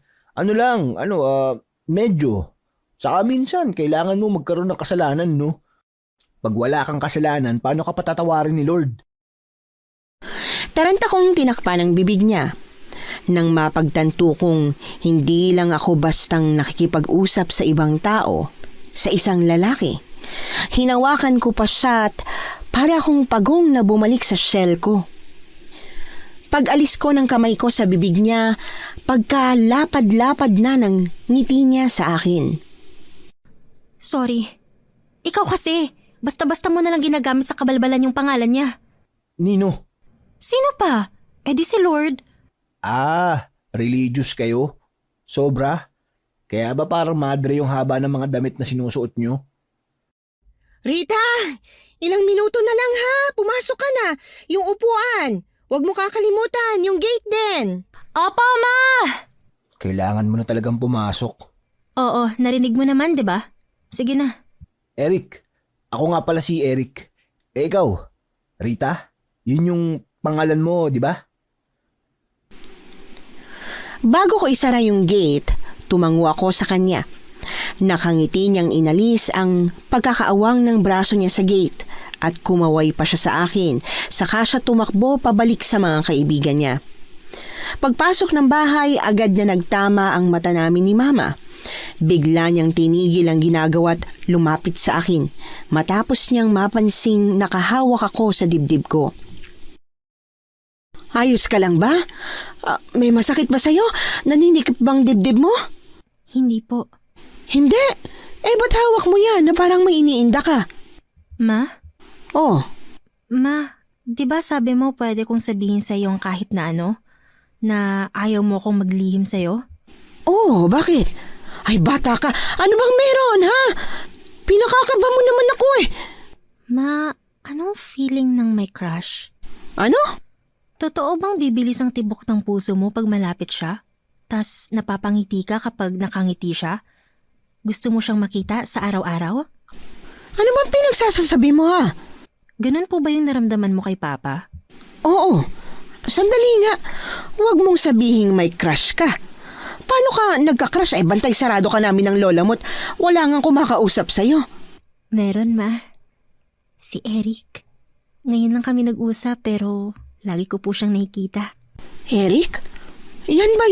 Medyo. Tsaka minsan, kailangan mo magkaroon ng kasalanan, no? Pag wala kang kasalanan, paano ka patatawarin ni Lord? Taranta kong tinakpan ang bibig niya. Nang mapagtanto kong hindi lang ako bastang nakikipag-usap sa ibang tao, sa isang lalaki. Hinawakan ko pa siya at Para akong pagong na bumalik sa shell ko. Pag-alis ko ng kamay ko sa bibig niya, pagkalapad-lapad na ng ngiti niya sa akin. Sorry. Ikaw kasi. Basta-basta mo na lang ginagamit sa kabalbalan yung pangalan niya. Nino? Sino pa? Eh di si Lord. Religious kayo? Sobra? Kaya ba parang madre yung haba ng mga damit na sinusuot nyo? Rita, ilang minuto na lang ha. Pumasok ka na. Yung upuan. Huwag mo kakalimutan, yung gate din. Opo, Ma! Kailangan mo na talagang pumasok. Oo, narinig mo naman, di ba? Sige na. Eric. Ako nga pala si Eric. Eh ikaw, Rita? Yun yung pangalan mo, di ba? Bago ko isara yung gate, tumango ako sa kanya. Nakangiti niyang inalis ang pagkakaawang ng braso niya sa gate at kumaway pa siya sa akin. Saka siya tumakbo pabalik sa mga kaibigan niya. Pagpasok ng bahay, agad na nagtama ang mata namin ni Mama. Bigla niyang tinigil ang ginagawa at lumapit sa akin. Matapos niyang mapansing nakahawak ako sa dibdib ko. Ayos ka lang ba? May masakit ba sa'yo? Naninikip bang dibdib mo? Hindi po. Hindi. Ba't hawak mo yan na parang may iniinda ka? Ma? Oh, Ma, di ba sabi mo pwede kong sabihin sa'yo ang kahit na ano? Na ayaw mo kong maglihim sa'yo? bakit? Ay, bata ka. Ano bang meron, ha? Pinakakaba mo naman ako eh. Ma, anong feeling ng may crush? Ano? Totoo bang bibilis ang tibok ng puso mo pag malapit siya? Tas napapangiti ka kapag nakangiti siya? Gusto mo siyang makita sa araw-araw? Ano bang pinagsasasabi mo, ha? Ganun po ba yung naramdaman mo kay Papa? Oo. Sandali nga. Huwag mong sabihing may crush ka. Paano ka nagka-crush? Bantay sarado ka namin ng lola mo't wala ngang kumakausap sa'yo. Meron, Ma. Si Eric. Ngayon lang kami nag-usap pero lagi ko po siyang nakikita. Eric? Yan ba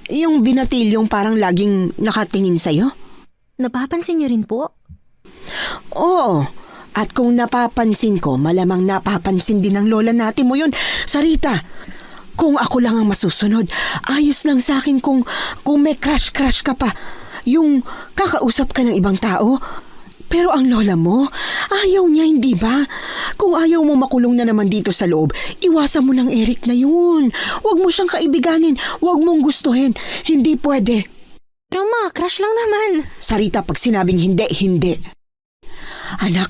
yung binatilyong parang laging nakatingin sa'yo? Napapansin niyo rin po? Oo. At kung napapansin ko, malamang napapansin din ng lola natin mo yun, Sarita. Kung ako lang ang masusunod, ayos lang sa akin kung may crush-crush ka pa. Yung kakausap ka ng ibang tao. Pero ang lola mo, ayaw niya, hindi ba? Kung ayaw mo makulong na naman dito sa loob, iwasan mo ng Eric na yun. Huwag mo siyang kaibiganin, huwag mong gustuhin. Hindi pwede. Pero Ma, crush lang naman. Sarita, pag sinabing hindi, hindi. Anak,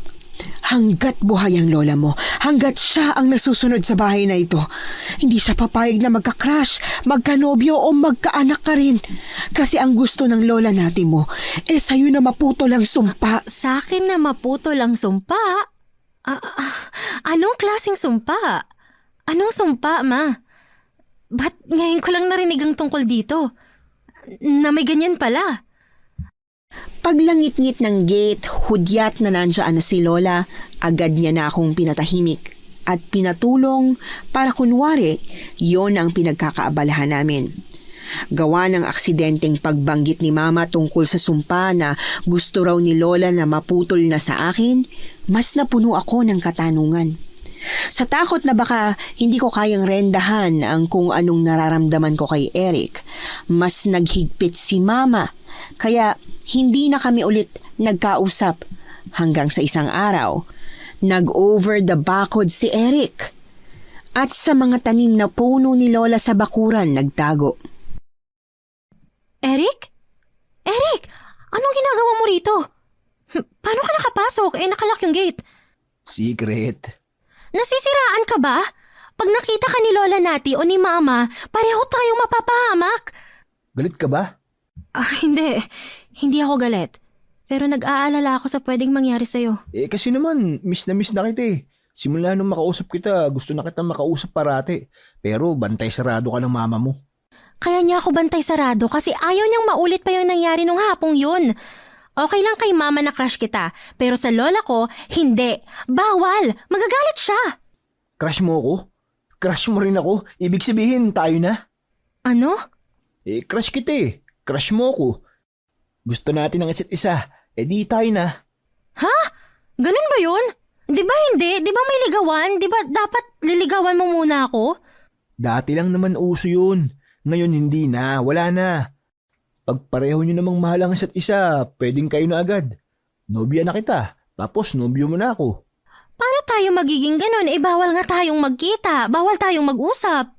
hanggat buhay ang lola mo, hanggat siya ang nasusunod sa bahay na ito, hindi siya papayag na magka-crush, magka-nobyo o magka-anak ka rin. Kasi ang gusto ng lola natin mo, sa'yo na maputol ang sumpa. Sa akin na maputo lang sumpa? Anong klaseng sumpa? Anong sumpa, Ma? Ba't ngayon ko lang narinig ang tungkol dito? Na may ganyan pala. Paglangit-ngit ng gate, hudyat na nandiyan na si Lola, agad niya na akong pinatahimik at pinatulong para kunwari yon ang pinagkakaabalahan namin. Gawa ng aksidenteng pagbanggit ni Mama tungkol sa sumpa na gusto raw ni Lola na maputol na sa akin, mas napuno ako ng katanungan. Sa takot na baka hindi ko kayang rendahan ang kung anong nararamdaman ko kay Eric, mas naghigpit si Mama. Kaya hindi na kami ulit nagkausap hanggang sa isang araw. Nag-over the bakod si Eric. At sa mga tanim na puno ni Lola sa bakuran nagtago. Eric? Eric! Anong ginagawa mo rito? Paano ka nakapasok? Nakalak yung gate. Secret. Nasisiraan ka ba? Pag nakita ka ni Lola Nati o ni Mama, pareho tayong mapapahamak. Galit ka ba? Hindi. Hindi ako galit. Pero nag-aalala ako sa pwedeng mangyari sa'yo. Kasi naman, miss na kita eh. Simula nung makausap kita, gusto na kita makausap parate. Pero bantay sarado ka ng mama mo. Kaya niya ako bantay sarado kasi ayaw niyang maulit pa yung nangyari nung hapong yun. Okay lang kay Mama na crush kita, pero sa lola ko, hindi. Bawal! Magagalit siya! Crush mo ako? Crush mo rin ako? Ibig sabihin, tayo na? Ano? Crush kita eh. Crush mo ako. Gusto natin ang isa't isa. Di tayo na. Ha? Ganun ba yun? Di ba hindi? Di ba may ligawan? Di ba dapat liligawan mo muna ako? Dati lang naman uso yun. Ngayon hindi na, wala na. Pag pareho nyo namang mahal ang isa't isa, pwedeng kayo na agad. Nobya na kita, tapos nobyo mo na ako. Paano tayo magiging ganun? Bawal nga tayong magkita. Bawal tayong mag-usap.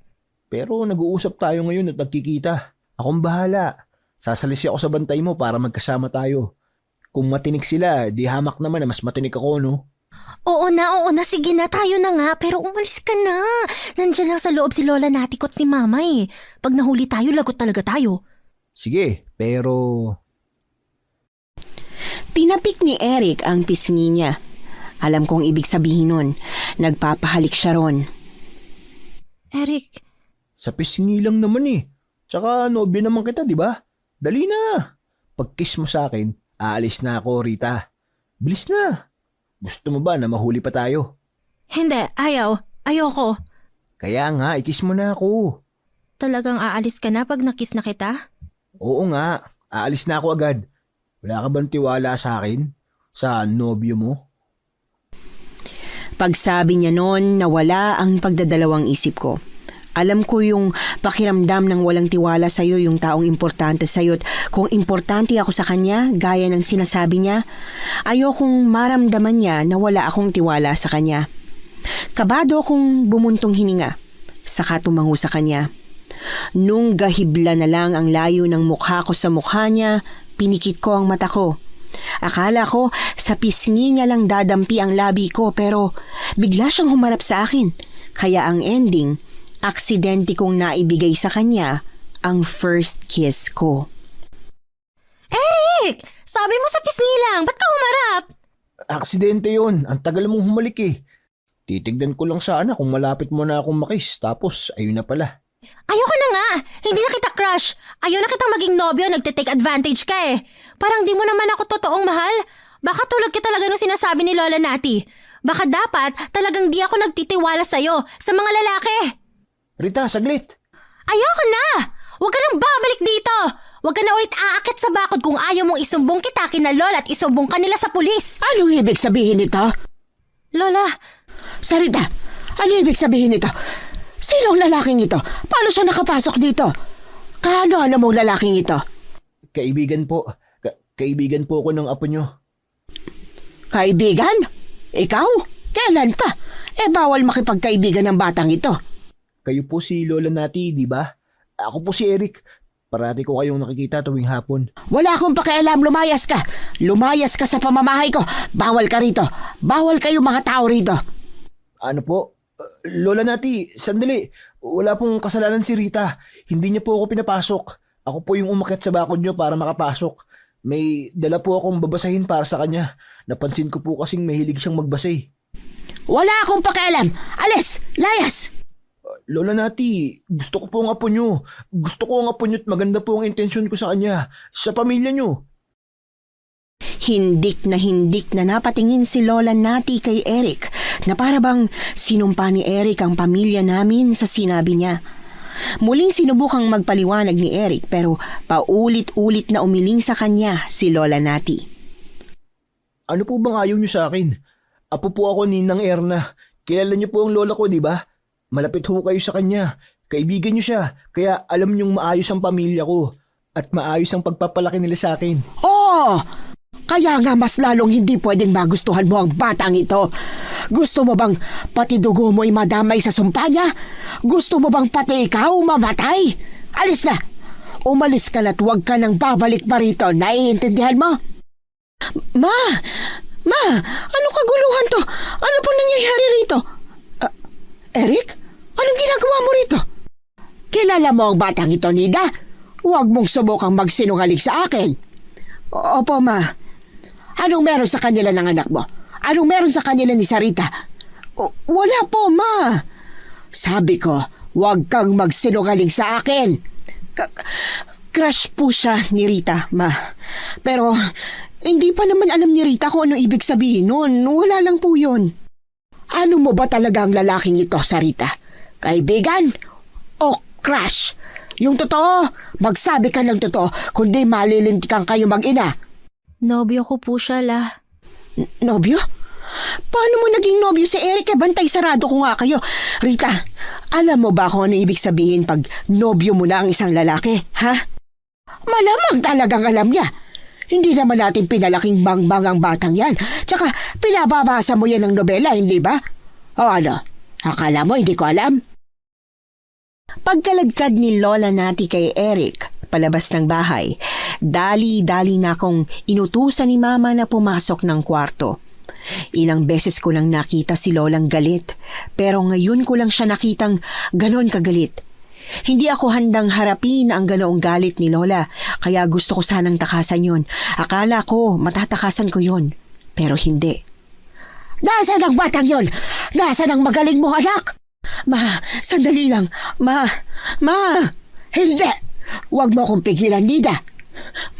Pero nag-uusap tayo ngayon at nagkikita. Akong bahala. Sasalisi ako sa bantay mo para magkasama tayo. Kung matinik sila, di hamak naman na mas matinik ako, no? Oo na. Sige na, tayo na nga. Pero umalis ka na. Nandiyan lang sa loob si Lola Nati ko't si Mama eh. Pag nahuli tayo, lagot talaga tayo. Sige, pero... Tinapik ni Eric ang pisngi niya. Alam kong ibig sabihin nun. Nagpapahalik siya ron. Eric, Sa pisngi lang naman eh. Tsaka nobya naman kita, di ba? Dali na. Pag-kiss mo sa akin, aalis na ako, Rita. Bilis na. Gusto mo ba na mahuli pa tayo? hindi. Ayoko. Kaya nga, i-kiss mo na ako. Talagang aalis ka na pag nakiss na kita? Oo nga, aalis na ako agad. Wala ka bang tiwala sa akin? Sa nobyo mo? Pagsabi niya noon, nawala ang pagdadalawang isip ko. Alam ko yung pakiramdam ng walang tiwala sa'yo, yung taong importante sa'yo. At kung importante ako sa kanya, gaya ng sinasabi niya, ayokong maramdaman niya na wala akong tiwala sa kanya. Kabado akong bumuntong hininga, saka tumango sa kanya. Nung gahibla na lang ang layo ng mukha ko sa mukha niya, pinikit ko ang mata ko. Akala ko sa pisngi niya lang dadampi ang labi ko, pero bigla siyang humarap sa akin. Kaya ang ending, aksidente kong naibigay sa kanya ang first kiss ko. Eric! Sabi mo sa pisngi lang, ba't ka humarap? Aksidente yun. Ang tagal mong humalik eh. Titignan ko lang sana kung malapit mo na akong makis. Tapos, ayun na pala. Ayoko na nga! Hindi na kita crush! Ayaw na kitang maging nobyo, nagte-take advantage ka eh. Parang di mo naman ako totoong mahal. Baka tulad ka talaga nung sinasabi ni Lola Nati. Baka dapat talagang di ako nagtitiwala sa'yo, sa mga lalaki. Rita, saglit. Ayoko na! Huwag ka nang babalik dito! Huwag ka na ulit aakit sa bakod kung ayaw mong isumbong kita kina Lola at isumbong ka nila sa pulis. Anong ibig sabihin nito? Lola, Sarita, ano ibig sabihin nito? Sino ang lalaking ito? Paano siya nakapasok dito? Kaano-ano mong lalaking ito? Kaibigan po. Kaibigan po ako ng apo nyo. Kaibigan? Ikaw? Kailan pa? Bawal makipagkaibigan ng batang ito. Kayo po si Lola Nati, di ba? Ako po si Eric. Parati ko kayong nakikita tuwing hapon. Wala akong pakialam, lumayas ka. Lumayas ka sa pamamahay ko. Bawal ka rito. Bawal kayo mga tao rito. Ano po? Lola Nati, sandali. Wala pong kasalanan si Rita. Hindi niya po ako pinapasok. Ako po yung umakyat sa bakod niyo para makapasok. May dala po akong babasahin para sa kanya. Napansin ko po kasing mahilig siyang magbasa eh. Wala akong pakialam. Alis! Layas! Lola Nati, gusto ko po ang apo niyo. Gusto ko ang apo niyo at maganda po ang intensyon ko sa kanya. Sa pamilya niyo. Hindik na napatingin si Lola Nati kay Eric na para bang sinumpa ni Eric ang pamilya namin sa sinabi niya. Muling sinubukang magpaliwanag ni Eric pero paulit-ulit na umiling sa kanya si Lola Nati. Ano po bang ayaw niyo sa akin? Apo po ako ni Nang Erna. Kilala niyo po ang lola ko, di ba? Malapit ho kayo sa kanya. Kaibigan niyo siya. Kaya alam niyong maayos ang pamilya ko. At maayos ang pagpapalaki nila sa akin. Oo! Kaya nga mas lalong hindi pwedeng magustuhan mo ang batang ito. Gusto mo bang pati dugo mo'y madamay sa sumpa niya? Gusto mo bang pati ikaw mamatay? Alis na! Umalis ka na't huwag ka nang babalik pa rito. Naiintindihan mo? Ma! Anong kaguluhan to? Ano pong nangyayari rito? Eric? Anong ginagawa mo rito? Kilala mo ang batang ito, Nida? Huwag mong subukang magsinungaling sa akin. Opo, Ma. Anong meron sa kanila ng anak mo? Anong meron sa kanila ni Sarita? Wala po, Ma. Sabi ko, huwag kang magsinungaling sa akin. Crush po siya ni Rita, Ma. Pero hindi pa naman alam ni Rita kung anong ibig sabihin nun. Wala lang po yun. Ano mo ba talaga ang lalaking ito, Sarita? Kaibigan o crush? Yung totoo, magsabi ka ng totoo, kundi malilintikan kayo mag-ina. nobyo ko po siya, La. Nobyo? Paano mo naging nobyo si Eric? Bantay sarado ko nga kayo. Rita, alam mo ba kung ano ibig sabihin pag nobyo mo na ang isang lalaki? Ha? Malamang talagang alam niya. Hindi naman natin pinalaking bangbang ang batang yan. Tsaka pinababasa mo yan ng nobela, hindi ba? O ano? Akala mo hindi ko alam? Pagkaladkad ni Lola Nati kay Eric, palabas ng bahay, dali-dali na akong inutusan ni Mama na pumasok ng kwarto. Ilang beses ko lang nakita si Lolang galit, pero ngayon ko lang siya nakitang ganon kagalit. Hindi ako handang harapin ang ganoong galit ni Lola, kaya gusto ko sanang takasan yon. Akala ko matatakasan ko yon, pero hindi. Nasaan ang batang yon? Nasaan ang magaling mong anak? Ma, sandali lang. Ma, hindi. Huwag mo akong pigilan, Nida.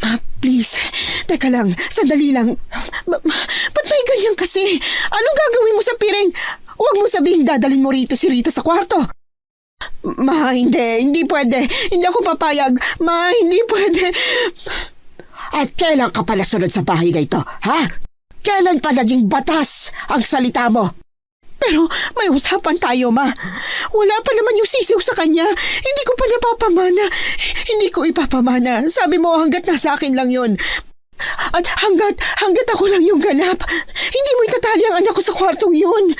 Ma, please. Teka lang, sandali lang. Ba't may ganyan kasi? Anong gagawin mo sa piring? Huwag mo sabihin dadalhin mo rito si Rita sa kwarto. Ma, hindi pwede. Hindi ako papayag. Ma, hindi pwede. At kailan ka pala sunod sa bahay na ito, ha? Kailan pa naging batas ang salita mo? Pero may usapan tayo, Ma. Wala pa naman yung sisiw sa kanya. Hindi ko pa napapamana. Hindi ko ipapamana. Sabi mo hanggat nasa akin lang yon. At hanggat ako lang yung ganap. Hindi mo itatali ang anak ko sa kwartong yun.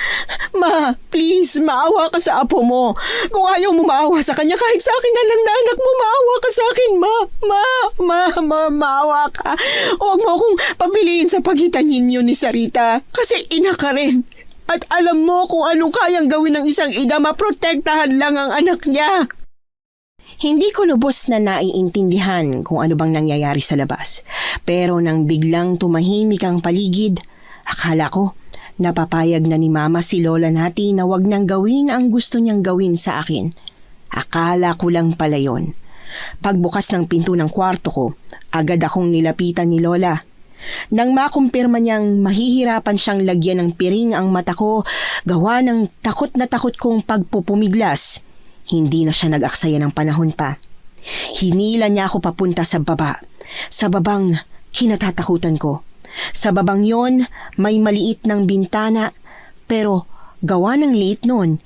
Ma, please, maawa ka sa apo mo. Kung ayaw mo maawa sa kanya, kahit sa akin na lang na anak mo, maawa ka sa akin, Ma. Maawa ka. Huwag mo akong pabiliin sa pagitan ninyo ni Sarita. Kasi ina ka rin. At alam mo kung anong kayang gawin ng isang ina, maprotektahan lang ang anak niya. Hindi ko lubos na naiintindihan kung ano bang nangyayari sa labas. Pero nang biglang tumahimik ang paligid, akala ko napapayag na ni Mama si Lola Nati na wag nang gawin ang gusto niyang gawin sa akin. Akala ko lang pala yon. Pagbukas ng pinto ng kwarto ko, agad akong nilapitan ni Lola. Nang makumpirma niyang mahihirapan siyang lagyan ng piring ang mata ko, gawa ng takot na takot kong pagpupumiglas, hindi na siya nag-aksaya ng panahon pa. Hinila niya ako papunta sa baba, sa babang kinatatakutan ko. Sa babang yon, may maliit ng bintana, pero gawa ng liit nun,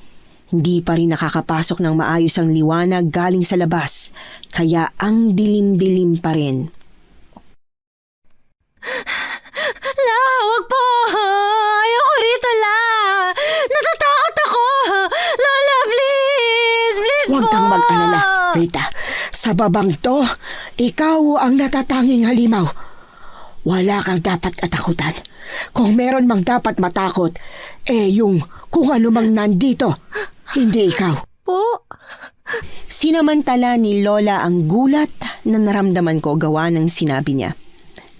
hindi pa rin nakakapasok ng maayos ang liwanag galing sa labas, kaya ang dilim-dilim pa rin. La, wag po! Ayoko rito, La! Natatakot ako! Lola, please! Please Huwag po! kang mag-alala, Rita. Sa babang to, ikaw ang natatanging halimaw. Wala kang dapat atakutan. Kung meron mang dapat matakot, yung kung ano mang nandito, hindi ikaw. Po? Sinamantala ni Lola ang gulat na naramdaman ko gawa ng sinabi niya.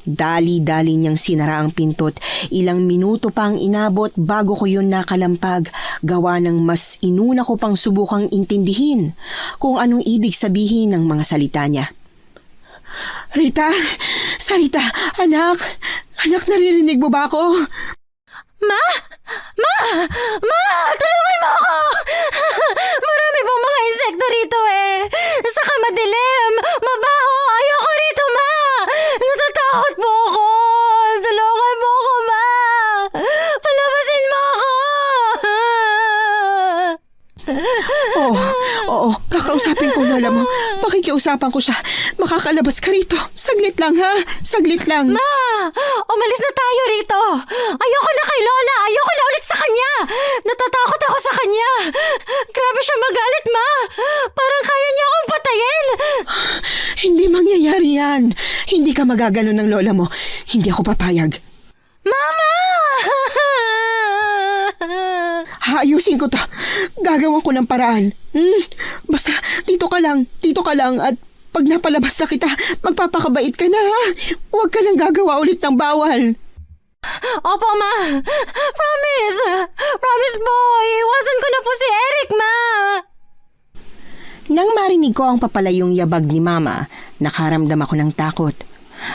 Dali-dali niyang sinara ang pinto't ilang minuto pa ang inabot bago ko yun nakalampag, gawa ng mas inuna ko pang subukang intindihin kung anong ibig sabihin ng mga salita niya. Rita, Sarita, anak, naririnig mo ba ako? Ma! Tulungan mo ako! Marami pong mga insekto rito eh! Saka madilim! Mabaho! Ayoko rito, Ma! Natatakot po ako! Tulungan mo ako, Ma! Palabasin mo ako! Oo, kakausapin ko lola mo. Pakikiusapan ko siya. Makakalabas ka rito. Saglit lang, ha? Saglit lang. Ma! Umalis na tayo rito! Ayoko na kay Lola! Ayoko na ulit sa kanya! Natatakot ako sa kanya! Grabe siya magalit, Ma! Parang kaya niya akong patayin! Hindi mangyayari yan. Hindi ka magagano ng lola mo. Hindi ako papayag. Mama! Haayusin ko to. Gagawan ko ng paraan. Basta dito ka lang at pag napalabas na kita, magpapakabait ka na, ha? Huwag ka lang gagawa ulit ng bawal. Opo, Ma! Promise! Promise po! Iwasan ko na po si Eric, Ma! Nang marinig ko ang papalayong yabag ni Mama, nakaramdam ako ng takot.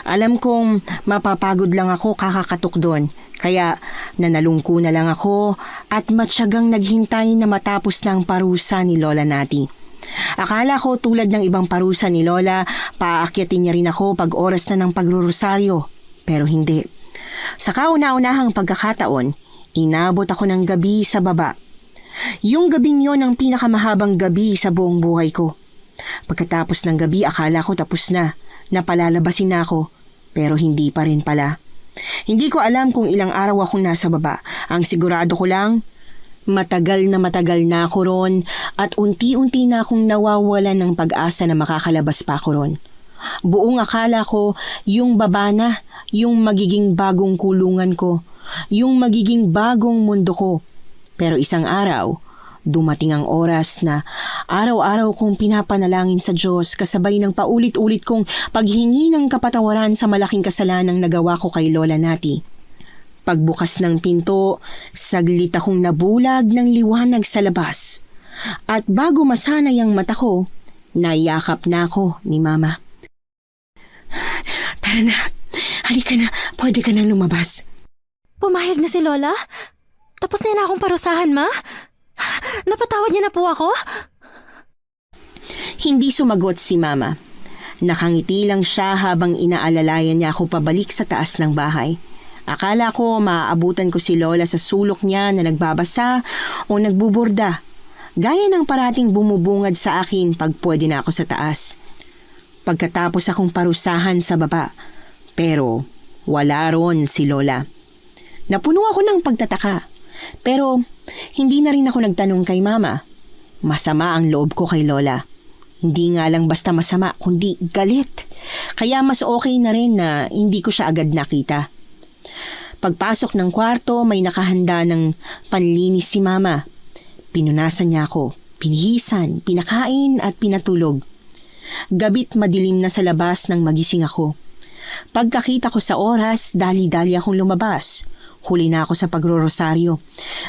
Alam kong mapapagod lang ako kakakatok doon, kaya nanalungko na lang ako at matyagang naghintay na matapos ng parusa ni Lola Nati. Akala ko tulad ng ibang parusa ni Lola, paakyatin niya rin ako pag oras na ng pagrurosaryo, pero hindi. Sa kauna-unahang pagkakataon, Inabot ako ng gabi sa baba. Yung gabing yon ang pinakamahabang gabi sa buong buhay ko. Pagkatapos ng gabi, akala ko tapos na. Napalalabasin na ako. Pero hindi pa rin pala. Hindi ko alam kung ilang araw akong nasa baba. Ang sigurado ko lang, matagal na ako ron at unti-unti na akong nawawalan ng pag-asa na makakalabas pa ako ron. Buong akala ko, yung baba na, yung magiging bagong kulungan ko, yung magiging bagong mundo ko. Pero isang araw, dumating ang oras na araw-araw kong pinapanalangin sa Diyos kasabay ng paulit-ulit kong paghingi ng kapatawaran sa malaking kasalanang nagawa ko kay Lola Nati. Pagbukas ng pinto, saglit akong nabulag ng liwanag sa labas. At bago masanay ang mata ko, nayakap na ako ni Mama. Tara na, halika na, pwede ka nang lumabas. Pumayag na si Lola? Tapos na akong parusahan, Ma? Napatawad niya na po ako? Hindi sumagot si Mama. Nakangiti lang siya habang inaalalayan niya ako pabalik sa taas ng bahay. Akala ko maaabutan ko si Lola sa sulok niya na nagbabasa o nagbuburda. Gaya ng parating bumubungad sa akin pag pwede na ako sa taas. Pagkatapos akong parusahan sa baba. Pero wala ron si Lola. Napuno ako ng pagtataka. Pero hindi na rin ako nagtanong kay Mama. Masama ang loob ko kay Lola. Hindi nga lang basta masama, kundi galit. Kaya mas okay na rin na hindi ko siya agad nakita. Pagpasok ng kwarto, may nakahanda ng panlinis si Mama. Pinunasan niya ako, pinihisan, pinakain at pinatulog. Gabit madilim na sa labas nang magising ako. Pagkakita ko sa oras, dali-dali akong lumabas. Huli na ako sa pagrorosaryo.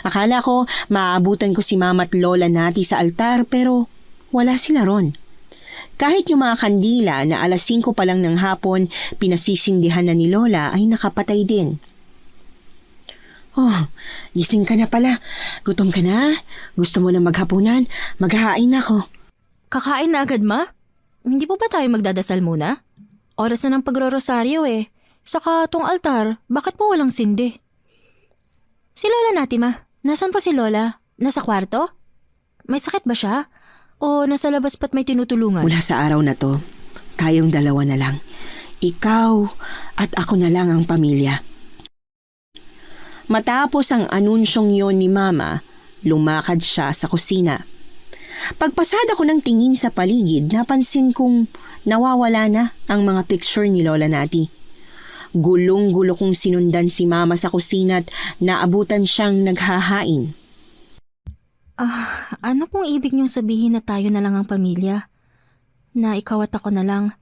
Akala ko maaabutan ko si Mama at Lola Nati sa altar pero wala sila ron. Kahit yung mga kandila na 5:00 pa lang ng hapon pinasisindihan na ni Lola ay nakapatay din. Oh, gising ka na pala. Gutom ka na? Gusto mo na maghapunan? Maghahain ako. Kakain na agad, Ma? Hindi po ba tayo magdadasal muna? Oras na ng pagrorosaryo eh. Saka tong altar, bakit po walang sindi? Si Lola Nati, Ma. Nasaan po si Lola? Nasa kwarto? May sakit ba siya? O nasa labas pa't may tinutulungan? Mula sa araw na to, tayong dalawa na lang. Ikaw at ako na lang ang pamilya. Matapos ang anunsyong yon ni Mama, lumakad siya sa kusina. Pagpasada ko ng tingin sa paligid, napansin kong nawawala na ang mga picture ni Lola Nati. Gulong-gulo kong sinundan si Mama sa kusina at naabutan siyang naghahain. Ano pong ibig niyong sabihin na tayo na lang ang pamilya? Na ikaw at ako na lang?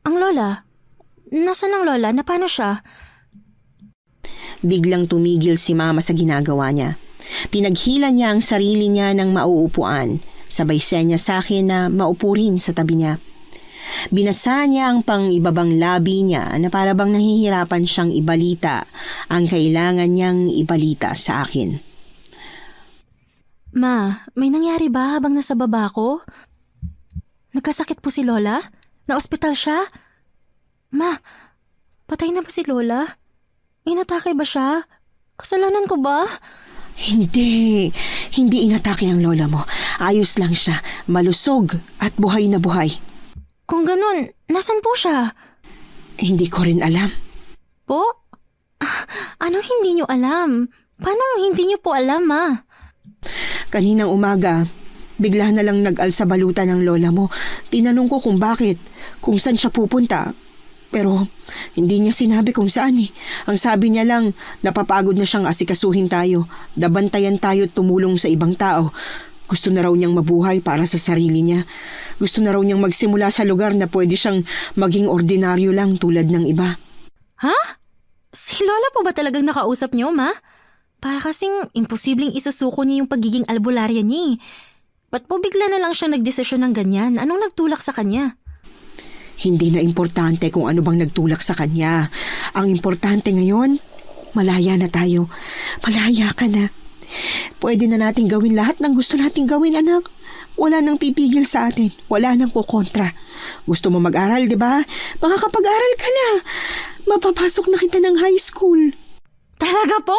Ang Lola? Nasaan ang Lola? Na paano siya? Biglang tumigil si Mama sa ginagawa niya. Pinaghila niya ang sarili niya ng mauupuan. Sabay senya sa akin na maupo rin sa tabi niya. Binasa niya ang pang-ibabang labi niya na para bang nahihirapan siyang ibalita ang kailangan niyang ibalita sa akin. Ma, may nangyari ba habang nasa baba ko? Nagkasakit po si Lola? Na-ospital siya? Ma, patay na ba si Lola? Inatake ba siya? Kasalanan ko ba? Hindi inatake ang lola mo. Ayos lang siya, malusog at buhay na buhay. Kung ganun, nasan po siya? Hindi ko rin alam. Po? Ano hindi niyo alam? Paano hindi niyo po alam, Ma? Kaninang umaga, bigla na lang nag-alsa balutan ng lola mo. Tinanong ko kung bakit, kung saan siya pupunta. Pero hindi niya sinabi kung saan eh. Ang sabi niya lang, napapagod na siyang asikasuhin tayo. Nabantayan tayo at tumulong sa ibang tao. Gusto na raw niyang mabuhay para sa sarili niya. Gusto na raw niyang magsimula sa lugar na pwede siyang maging ordinaryo lang tulad ng iba. Ha? Si Lola po ba talagang nakausap niyo, Ma? Para kasing imposibleng isusuko niya yung pagiging albularya niya. Ba't po bigla na lang siya nagdesisyon ng ganyan? Anong nagtulak sa kanya? Hindi na importante kung ano bang nagtulak sa kanya. Ang importante ngayon, malaya na tayo. Malaya ka na. Pwede na natin gawin lahat ng gusto nating gawin, anak. Wala nang pipigil sa atin. Wala nang kukontra. Gusto mo mag-aral, di ba? Makakapag-aral ka na. Mapapasok na kita ng high school. Talaga po?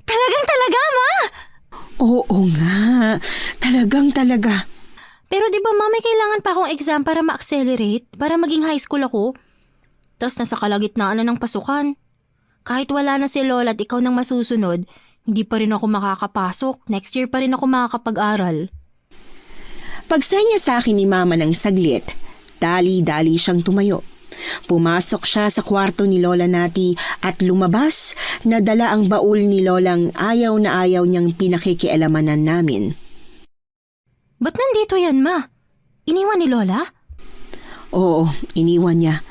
Talaga Talagang talaga, Ma! Oo nga, talaga. Pero di ba, Ma, may kailangan pa akong exam para ma-accelerate? Para maging high school ako? Tapos nasa kalagitnaan na ng pasukan. Kahit wala na si Lola at ikaw nang masusunod, hindi pa rin ako makakapasok. Next year pa rin ako makakapag-aral. Pagsenya sa akin ni Mama ng saglit, dali-dali siyang tumayo. Pumasok siya sa kwarto ni Lola Nati at lumabas na dala ang baul ni Lolang ayaw na ayaw niyang pinakikialamanan namin. Ba't nandito yan, Ma? Iniwan ni Lola? Oo, iniwan niya.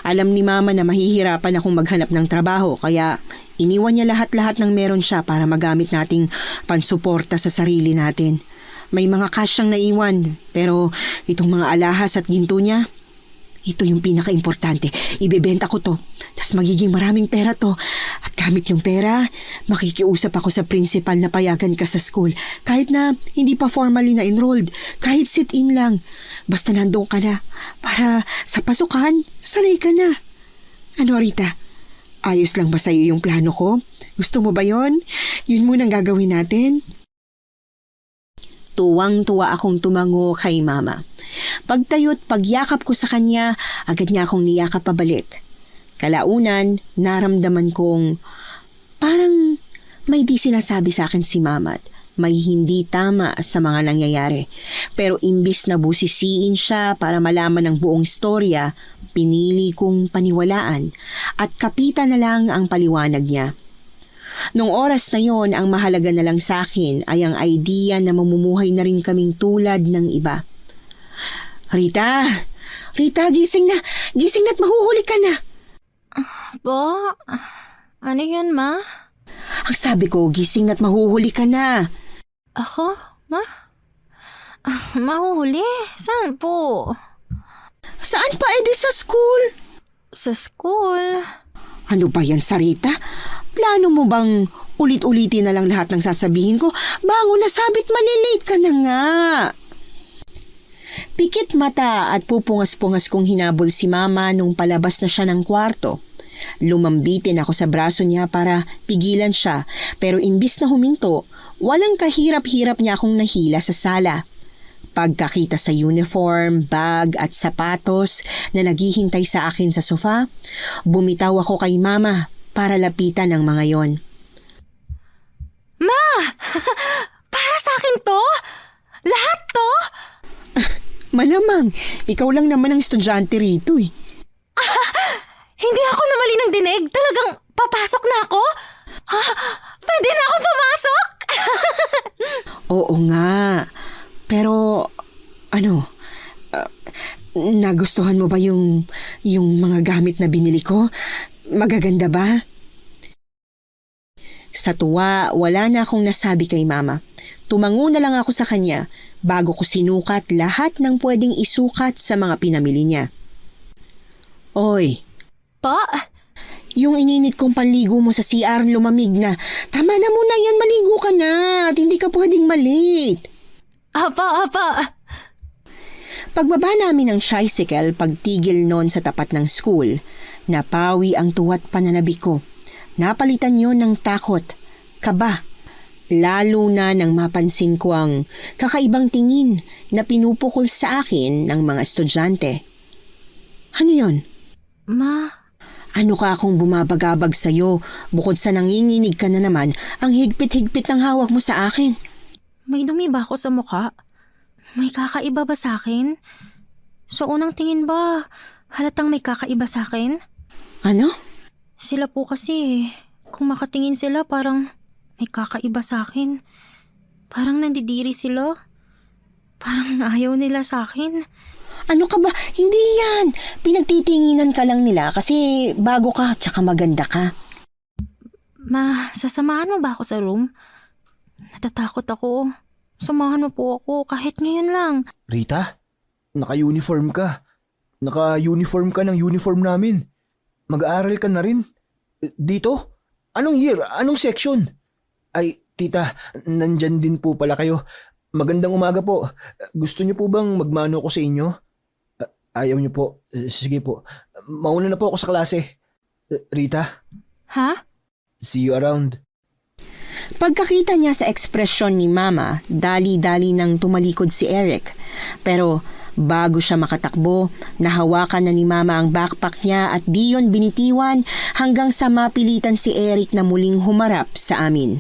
Alam ni Mama na mahihirapan akong maghanap ng trabaho kaya iniwan niya lahat-lahat ng meron siya para magamit nating pansuporta sa sarili natin. May mga cash siyang naiwan pero itong mga alahas at ginto niya, ito yung pinaka-importante. Ibebenta ko to. Tapos magiging maraming pera to. At gamit yung pera, makikiusap ako sa principal na payagan ka sa school. Kahit na hindi pa formally na enrolled. Kahit sit-in lang. Basta nandun ka na. Para sa pasukan, sanay ka na. Ano, Rita? Ayos lang ba sa'yo yung plano ko? Gusto mo ba yon? Yun munang gagawin natin? Tuwang-tuwa akong tumango kay Mama. Pagtayo't pagyakap ko sa kanya, agad niya akong niyakap pabalik. Kalaunan, naramdaman kong parang may di sinasabi sa akin si Mama at may hindi tama sa mga nangyayari. Pero imbis na busisiin siya para malaman ang buong istorya, pinili kong paniwalaan at kapitan na lang ang paliwanag niya. Nung oras na yon, ang mahalaga na lang sa akin ay ang idea na mamumuhay na rin kaming tulad ng iba. Rita, gising na at mahuhuli ka na. Po? Ano yan, Ma? Ang sabi ko, gising na at mahuhuli ka na. Ako? Ma? Mahuhuli? Saan po? Saan pa edi sa school? Sa school? Ano ba yan, Sarita? Plano mo bang ulit-ulitin na lang lahat ng sasabihin ko bago nasabit malilate ka na nga? Pikit mata at pupungas-pungas kong hinabol si Mama nung palabas na siya ng kwarto. Lumambitin ako sa braso niya para pigilan siya pero imbis na huminto, walang kahirap-hirap niya akong nahila sa sala. Pagkakita sa uniform, bag at sapatos na naghihintay sa akin sa sofa, bumitaw ako kay Mama para lapitan ang mga yon. Ma! Para sa akin to? Lahat to? Malamang, ikaw lang naman ang estudyante rito eh. Hindi ako namali ng dinig. Talagang papasok na ako? Ha? Pwede na ako pumasok? Oo nga. Pero, nagustuhan mo ba yung mga gamit na binili ko? Magaganda ba? Sa tuwa, wala na akong nasabi kay Mama. Tumango na lang ako sa kanya bago ko sinukat lahat ng pwedeng isukat sa mga pinamili niya. Oy, Pa? yung ininit kong panligo mo sa CR lumamig na. Tama na muna yan, maligo ka na at hindi ka pwedeng malate. Apa. Pagbaba namin ng tricycle, pagtigil noon sa tapat ng school, napawi ang tuwa't pananabik ko. Napalitan yon ng takot, kaba, lalo na nang mapansin ko ang kakaibang tingin na pinupukol sa akin ng mga estudyante. Ano yon? Ma, Ano ka akong bumabagabag sa'yo? Bukod sa nanginginig ka na naman, ang higpit-higpit ng hawak mo sa akin. may dumi ba ako sa mukha? May kakaiba ba sa akin? Sa unang tingin ba, halatang may kakaiba sa akin? Ano? Sila po kasi, kung makatingin sila parang may kakaiba sa akin. Parang nandidiri sila. Parang ayaw nila sa akin. Ano ka ba? Hindi yan. Pinagtitinginan ka lang nila kasi bago ka tsaka maganda ka. Ma, sasamahan mo ba ako sa room? Natatakot ako. Samahan mo po ako kahit ngayon lang. Rita, naka-uniform ka. Naka-uniform ka ng uniform namin. Mag-aaral ka na rin. Dito? Anong year? Anong section? Ay, tita, nandyan din po pala kayo. Magandang umaga po. Gusto niyo po bang magmano ko sa inyo? Ayaw niyo po. Sige po. Mauna na po ako sa klase. Rita, Ha? see you around. Pagkakita niya sa ekspresyon ni Mama, dali-dali nang tumalikod si Eric. Pero bago siya makatakbo, nahawakan na ni Mama ang backpack niya at di yon binitiwan hanggang sa mapilitan si Eric na muling humarap sa amin.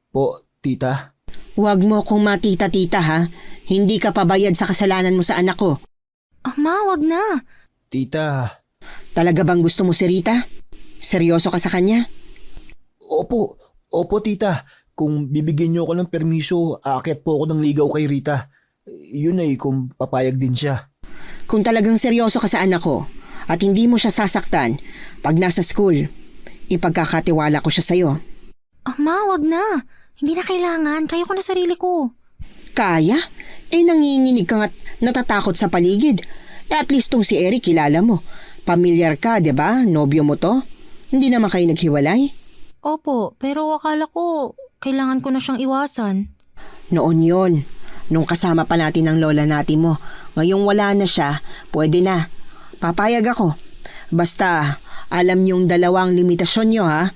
Po, tita? Huwag mo kong matita-tita ha. Hindi ka pabayad sa kasalanan mo sa anak ko. Ma, wag na. Tita, Talaga bang gusto mo si Rita? Seryoso ka sa kanya? opo tita. Kung bibigyan niyo ako ng permiso, aakyat po ako ng ligaw kay Rita. Yun ay kung papayag din siya. Kung talagang seryoso ka sa anak ko at hindi mo siya sasaktan pag nasa school, ipagkakatiwala ko siya sa'yo. Ma, wag na. Hindi na kailangan. Kaya ko na sarili ko. Kaya? Nanginginig ka nga't natatakot sa paligid. At least tong si Eric kilala mo. Pamilyar ka, di ba? Nobyo mo to? Hindi naman kayo naghiwalay? Opo, pero akala ko kailangan ko na siyang iwasan. Noon yon, nung kasama pa natin ang lola natin mo. Ngayong wala na siya, pwede na. Papayag ako. Basta, alam niyong dalawang limitasyon niyo ha.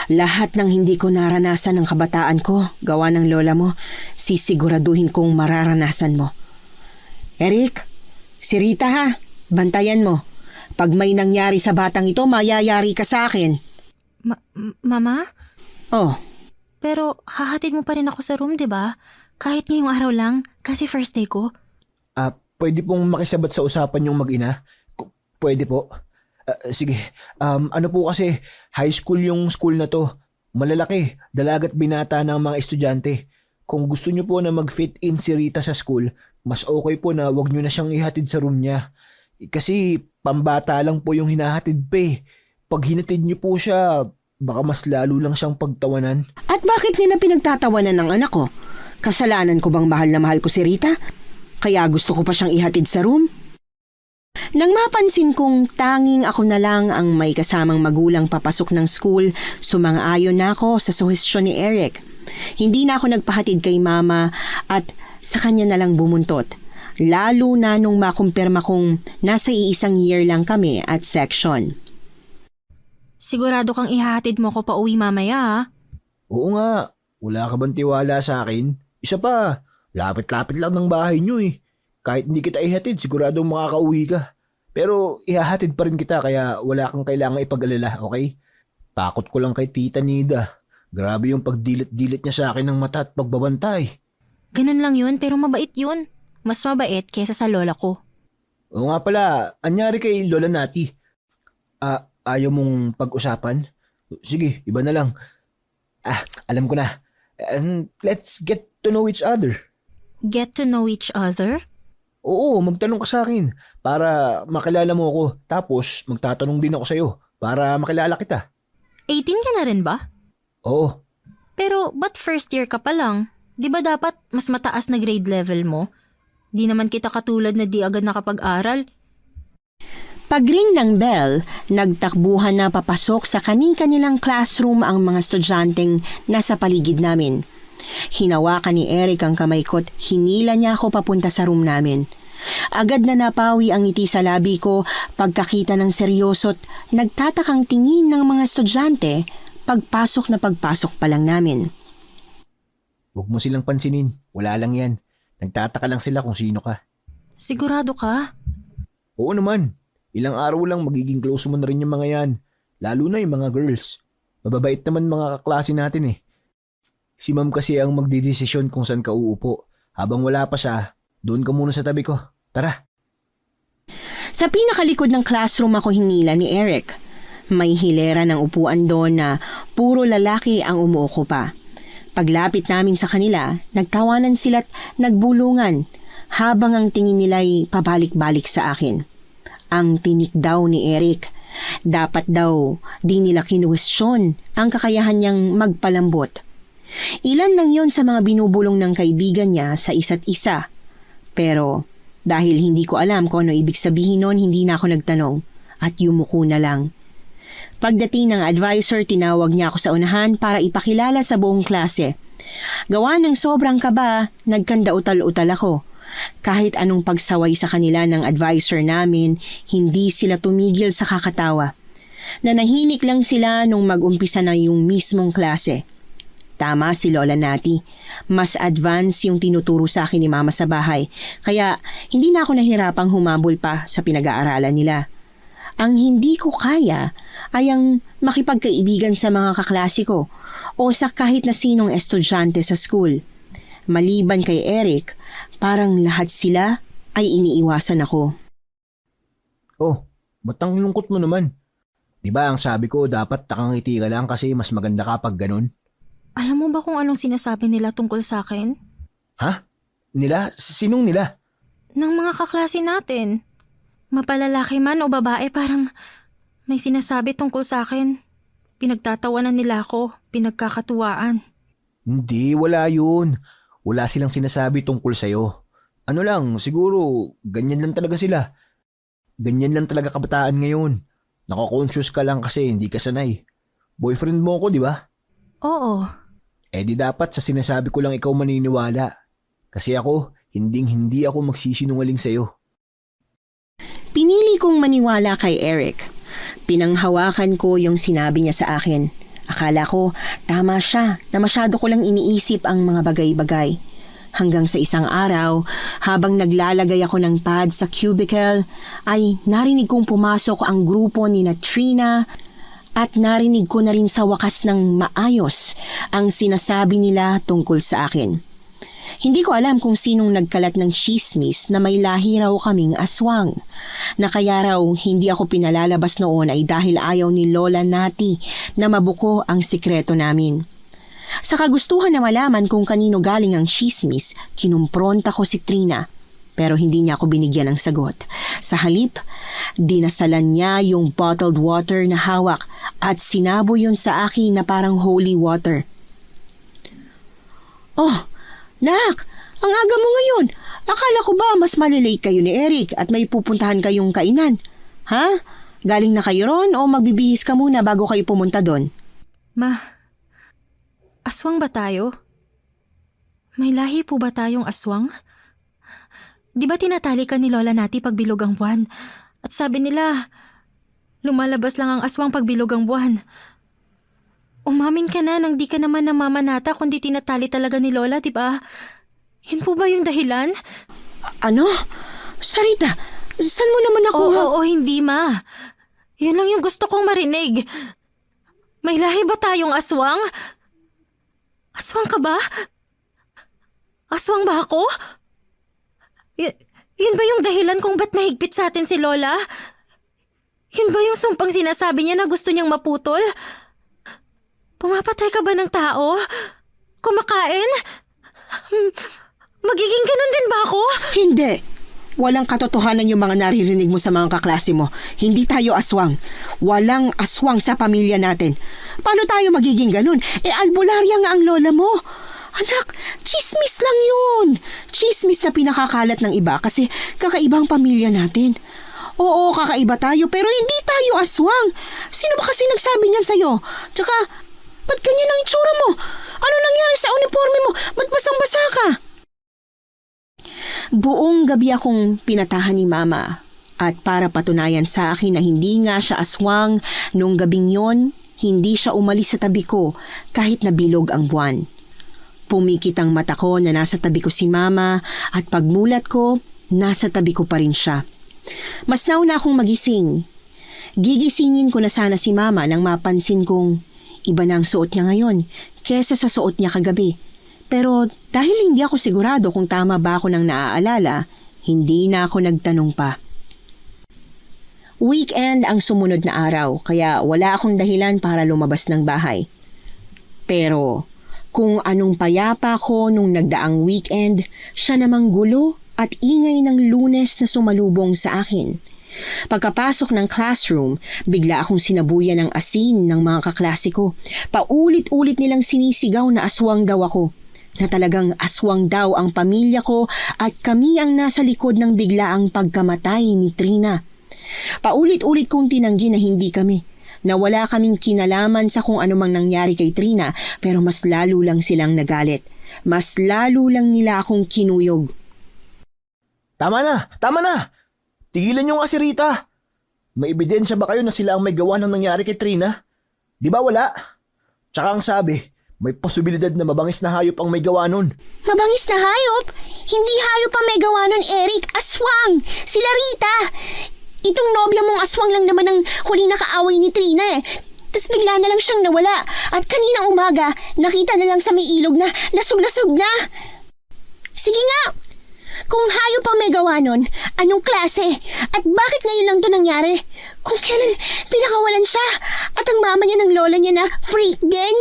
Lahat ng hindi ko naranasan ng kabataan ko, gawa ng lola mo, sisiguraduhin kong mararanasan mo. Eric, si Rita ha, bantayan mo. Pag may nangyari sa batang ito, mayayari ka sa akin. Mama? Oh, Pero hahatid mo pa rin ako sa room, di ba? Kahit ngayong araw lang, kasi first day ko. Pwede pong makisabat sa usapan yung mag-ina? Pwede po. Sige, ano po kasi, high school yung school na to. Malalaki, dalagat binata ng mga estudyante. Kung gusto nyo po na mag-fit in si Rita sa school, mas okay po na wag nyo na siyang ihatid sa room niya. Kasi pambata lang po yung hinahatid pa eh. Pag hinatid nyo po siya, baka mas lalo lang siyang pagtawanan. at bakit nila pinagtatawanan ng anak ko? Kasalanan ko bang mahal na mahal ko si Rita? Kaya gusto ko pa siyang ihatid sa room? Nang mapansin kong tanging ako na lang ang may kasamang magulang papasok ng school, sumang-ayon na ako sa suhestyon ni Eric. Hindi na ako nagpahatid kay Mama at sa kanya na lang bumuntot. Lalo na nung makumpirma kong nasa iisang year lang kami at section. Sigurado kang ihahatid mo ko pa uwi mamaya, ha? Oo nga, wala ka bang tiwala sa akin? Isa pa, lapit-lapit lang ng bahay nyo eh. Kahit hindi kita ihatid, sigurado makakauwi ka. Pero ihahatid pa rin kita kaya wala kang kailangan ipag-alala, okay? Takot ko lang kay Tita Nida. Grabe yung pagdilit-dilit niya sa akin ng mata at pagbabantay. Ganun lang yun, pero mabait yun. Mas mabait kesa sa lola ko. Oo nga pala, anyari kay Lola Nati? Ayaw mong pag-usapan? Sige, iba na lang. Alam ko na. Let's get to know each other. Get to know each other? Oo, magtanong ka sa akin para makilala mo ako. Tapos magtatanong din ako sa'yo para makilala kita. 18 ka na rin ba? Oo, Pero ba't first year ka pa lang? Di ba dapat mas mataas na grade level mo? Di naman kita katulad na di agad nakapag-aral. Pagring ng bell, nagtakbuhan na papasok sa kani-kanilang classroom ang mga estudyanteng nasa paligid namin. Hinawakan ni Eric ang kamay ko't hinila niya ako papunta sa room namin. Agad na napawi ang ngiti sa labi ko pagkakita ng seryoso't nagtatakang tingin ng mga estudyante pagpasok pa lang namin. huwag mo silang pansinin. Wala lang yan. Nagtataka lang sila kung sino ka. Sigurado ka? Oo naman. Ilang araw lang magiging close mo na rin yung mga yan. Lalo na yung mga girls. Mababait naman mga kaklase natin eh. Si ma'am kasi ang magdidesisyon kung saan ka uupo. Habang wala pa siya, doon ka muna sa tabi ko. Tara. Sa pinakalikod ng classroom ako hinila ni Eric. May hilera ng upuan doon na puro lalaki ang umuuko pa. Paglapit namin sa kanila, nagtawanan sila't nagbulungan habang ang tingin nila'y pabalik-balik sa akin. Ang tinik daw ni Eric. Dapat daw di nila kinuwestiyon ang kakayahan niyang magpalambot. Ilan lang yon sa mga binubulong ng kaibigan niya sa isa't isa. Pero dahil hindi ko alam kung ano ibig sabihin nun, hindi na ako nagtanong at yumuko na lang. Pagdating ng advisor, tinawag niya ako sa unahan para ipakilala sa buong klase. Gawa ng sobrang kaba, nagkanda-utal-utal ako. Kahit anong pagsaway sa kanila ng advisor namin, hindi sila tumigil sa kakatawa. Nanahimik lang sila nung mag-umpisa na yung mismong klase. Tama si Lola Nati. Mas advance yung tinuturo sa akin ni Mama sa bahay. Kaya hindi na ako nahirapang humabol pa sa pinag-aaralan nila. Ang hindi ko kaya ay ang makipagkaibigan sa mga kaklase ko o sa kahit na sinong estudyante sa school. Maliban kay Eric, parang lahat sila ay iniiwasan ako. Oh, ba't ang lungkot mo naman? Di ba ang sabi ko dapat takangiti ka lang kasi mas maganda kapag ganun? Alam mo ba kung anong sinasabi nila tungkol sa akin? Ha? Nila? Sinong nila? Ng mga kaklase natin. Mapalalaki man o babae, parang may sinasabi tungkol sa akin. Pinagtatawanan nila ako, pinagkakatuwaan. Hindi, wala yun. Wala silang sinasabi tungkol sa'yo. Ano lang, siguro ganyan lang talaga sila. Ganyan lang talaga kabataan ngayon. Nako-conscious ka lang kasi hindi ka sanay. Boyfriend mo ako, di ba? Oo. Eh di dapat sa sinasabi ko lang ikaw maniniwala. Kasi ako, hindi ako magsisinungaling sa'yo. Pinili kong maniwala kay Eric. Pinanghawakan ko yung sinabi niya sa akin. Akala ko tama siya na masyado ko lang iniisip ang mga bagay-bagay. Hanggang sa isang araw, habang naglalagay ako ng pad sa cubicle, ay narinig kong pumasok ang grupo ni Trina at narinig ko na rin sa wakas ng maayos ang sinasabi nila tungkol sa akin. Hindi ko alam kung sinong nagkalat ng chismis na may lahi raw kaming aswang. Na kaya raw hindi ako pinalalabas noon ay dahil ayaw ni Lola Nati na mabuko ang sikreto namin. Sa kagustuhan na malaman kung kanino galing ang chismis, kinumpronta ko si Trina. Pero hindi niya ako binigyan ng sagot. Sa halip, dinasalan niya yung bottled water na hawak at sinabo yun sa akin na parang holy water. Oh, Nak, ang aga mo ngayon. Akala ko ba mas malilate kayo ni Eric at may pupuntahan kayong kainan? Ha? Galing na kayo ron o magbibihis ka muna bago kayo pumunta doon? Ma, aswang ba tayo? May lahi po ba tayong aswang? Di ba tinatali ka ni Lola Nati pag bilog ang buwan? At sabi nila, lumalabas lang ang aswang pag bilog ang buwan. Umamin ka na nang di ka naman namamanata kundi tinatali talaga ni Lola, di ba? Yun po ba yung dahilan? Ano? Sarita, saan mo naman ako? Oo, hindi ma. Yun lang yung gusto kong marinig. May lahi ba tayong aswang? Aswang ka ba? Aswang ba ako? Yun ba yung dahilan kung ba't mahigpit sa atin si Lola? Yun ba yung sumpang sinasabi niya na gusto niyang maputol? Pumapatay ka ba ng tao? Kumakain? Magiging ganun din ba ako? Hindi. Walang katotohanan yung mga naririnig mo sa mga kaklase mo. Hindi tayo aswang. Walang aswang sa pamilya natin. Paano tayo magiging ganun? Albularya nga ang lola mo. Anak, chismis lang yun. Chismis na pinakakalat ng iba kasi kakaibang pamilya natin. Oo, kakaiba tayo pero hindi tayo aswang. Sino ba kasi nagsabi niyan sa'yo? Tsaka, ba't ganyan ang itsura mo? Ano nangyari sa uniforme mo? Ba't basang-basa ka? Buong gabi akong pinatahan ni Mama at para patunayan sa akin na hindi nga siya aswang nung gabing yon, hindi siya umalis sa tabi ko kahit na bilog ang buwan. Pumikit ang mata ko na nasa tabi ko si Mama at pagmulat ko, nasa tabi ko pa rin siya. Mas nauna akong magising. Gigisingin ko na sana si Mama nang mapansin kong iba na ang suot niya ngayon kesa sa suot niya kagabi. Pero dahil hindi ako sigurado kung tama ba ako nang naaalala, hindi na ako nagtanong pa. Weekend ang sumunod na araw kaya wala akong dahilan para lumabas ng bahay. Pero kung anong payapa ko nung nagdaang weekend, siya namang gulo at ingay ng Lunes na sumalubong sa akin. Pagkapasok ng classroom, bigla akong sinabuyan ng asin ng mga kaklase ko. Paulit-ulit nilang sinisigaw na aswang daw ako. Na talagang aswang daw ang pamilya ko at kami ang nasa likod ng biglaang pagkamatay ni Trina. Paulit-ulit kong tinanggi na hindi kami. Na wala kaming kinalaman sa kung anumang nangyari kay Trina pero mas lalo lang silang nagalit. Mas lalo lang nila akong kinuyog. Tama na! Tigilan niyo nga si Rita. May ebidensya ba kayo na sila ang may gawa ng nangyari kay Trina? Di ba wala? Tsaka ang sabi, may posibilidad na mabangis na hayop ang may gawa nun. Mabangis na hayop? Hindi hayop ang may gawa nun, Eric. Aswang! Sila Rita! Itong nobya mong aswang lang naman ang huli na kaaway ni Trina eh. Tapos bigla na lang siyang nawala. At kaninang umaga, nakita na lang sa may ilog na lasog-lasog na. Sige nga! Kung hayop ang may gawa nun, anong klase? At bakit ngayon lang to nangyari? Kung kailan pinakawalan siya at ang mama niya ng lola niya na freak din?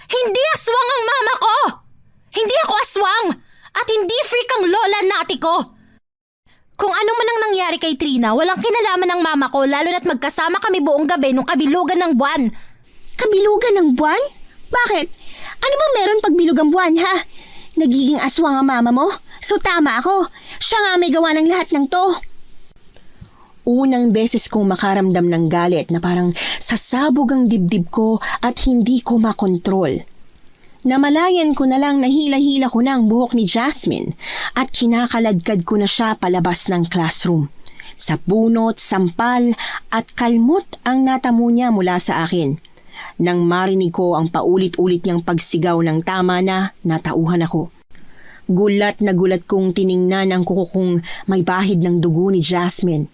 Hindi aswang ang mama ko! Hindi ako aswang! At hindi freak ang lola nati ko! Kung ano man ang nangyari kay Trina, walang kinalaman ng mama ko lalo na't magkasama kami buong gabi nung kabilugan ng buwan. Kabilugan ng buwan? Bakit? Ano bang meron pag bilog ang buwan, ha? Nagiging aswang ang mama mo? So tama ako. Siya nga may gawa ng lahat ng to. Unang beses kong makaramdam ng galit na parang sasabog ang dibdib ko at hindi ko makontrol. Namalayan ko na lang na hila-hila ko na ang buhok ni Jasmine at kinakaladkad ko na siya palabas ng classroom. Sa bunot, sampal at kalmot ang natamo niya mula sa akin. Nang marinig ko ang paulit-ulit niyang pagsigaw ng tama na, natauhan ako. Gulat na gulat kong tiningnan ang kuko kong may bahid ng dugo ni Jasmine.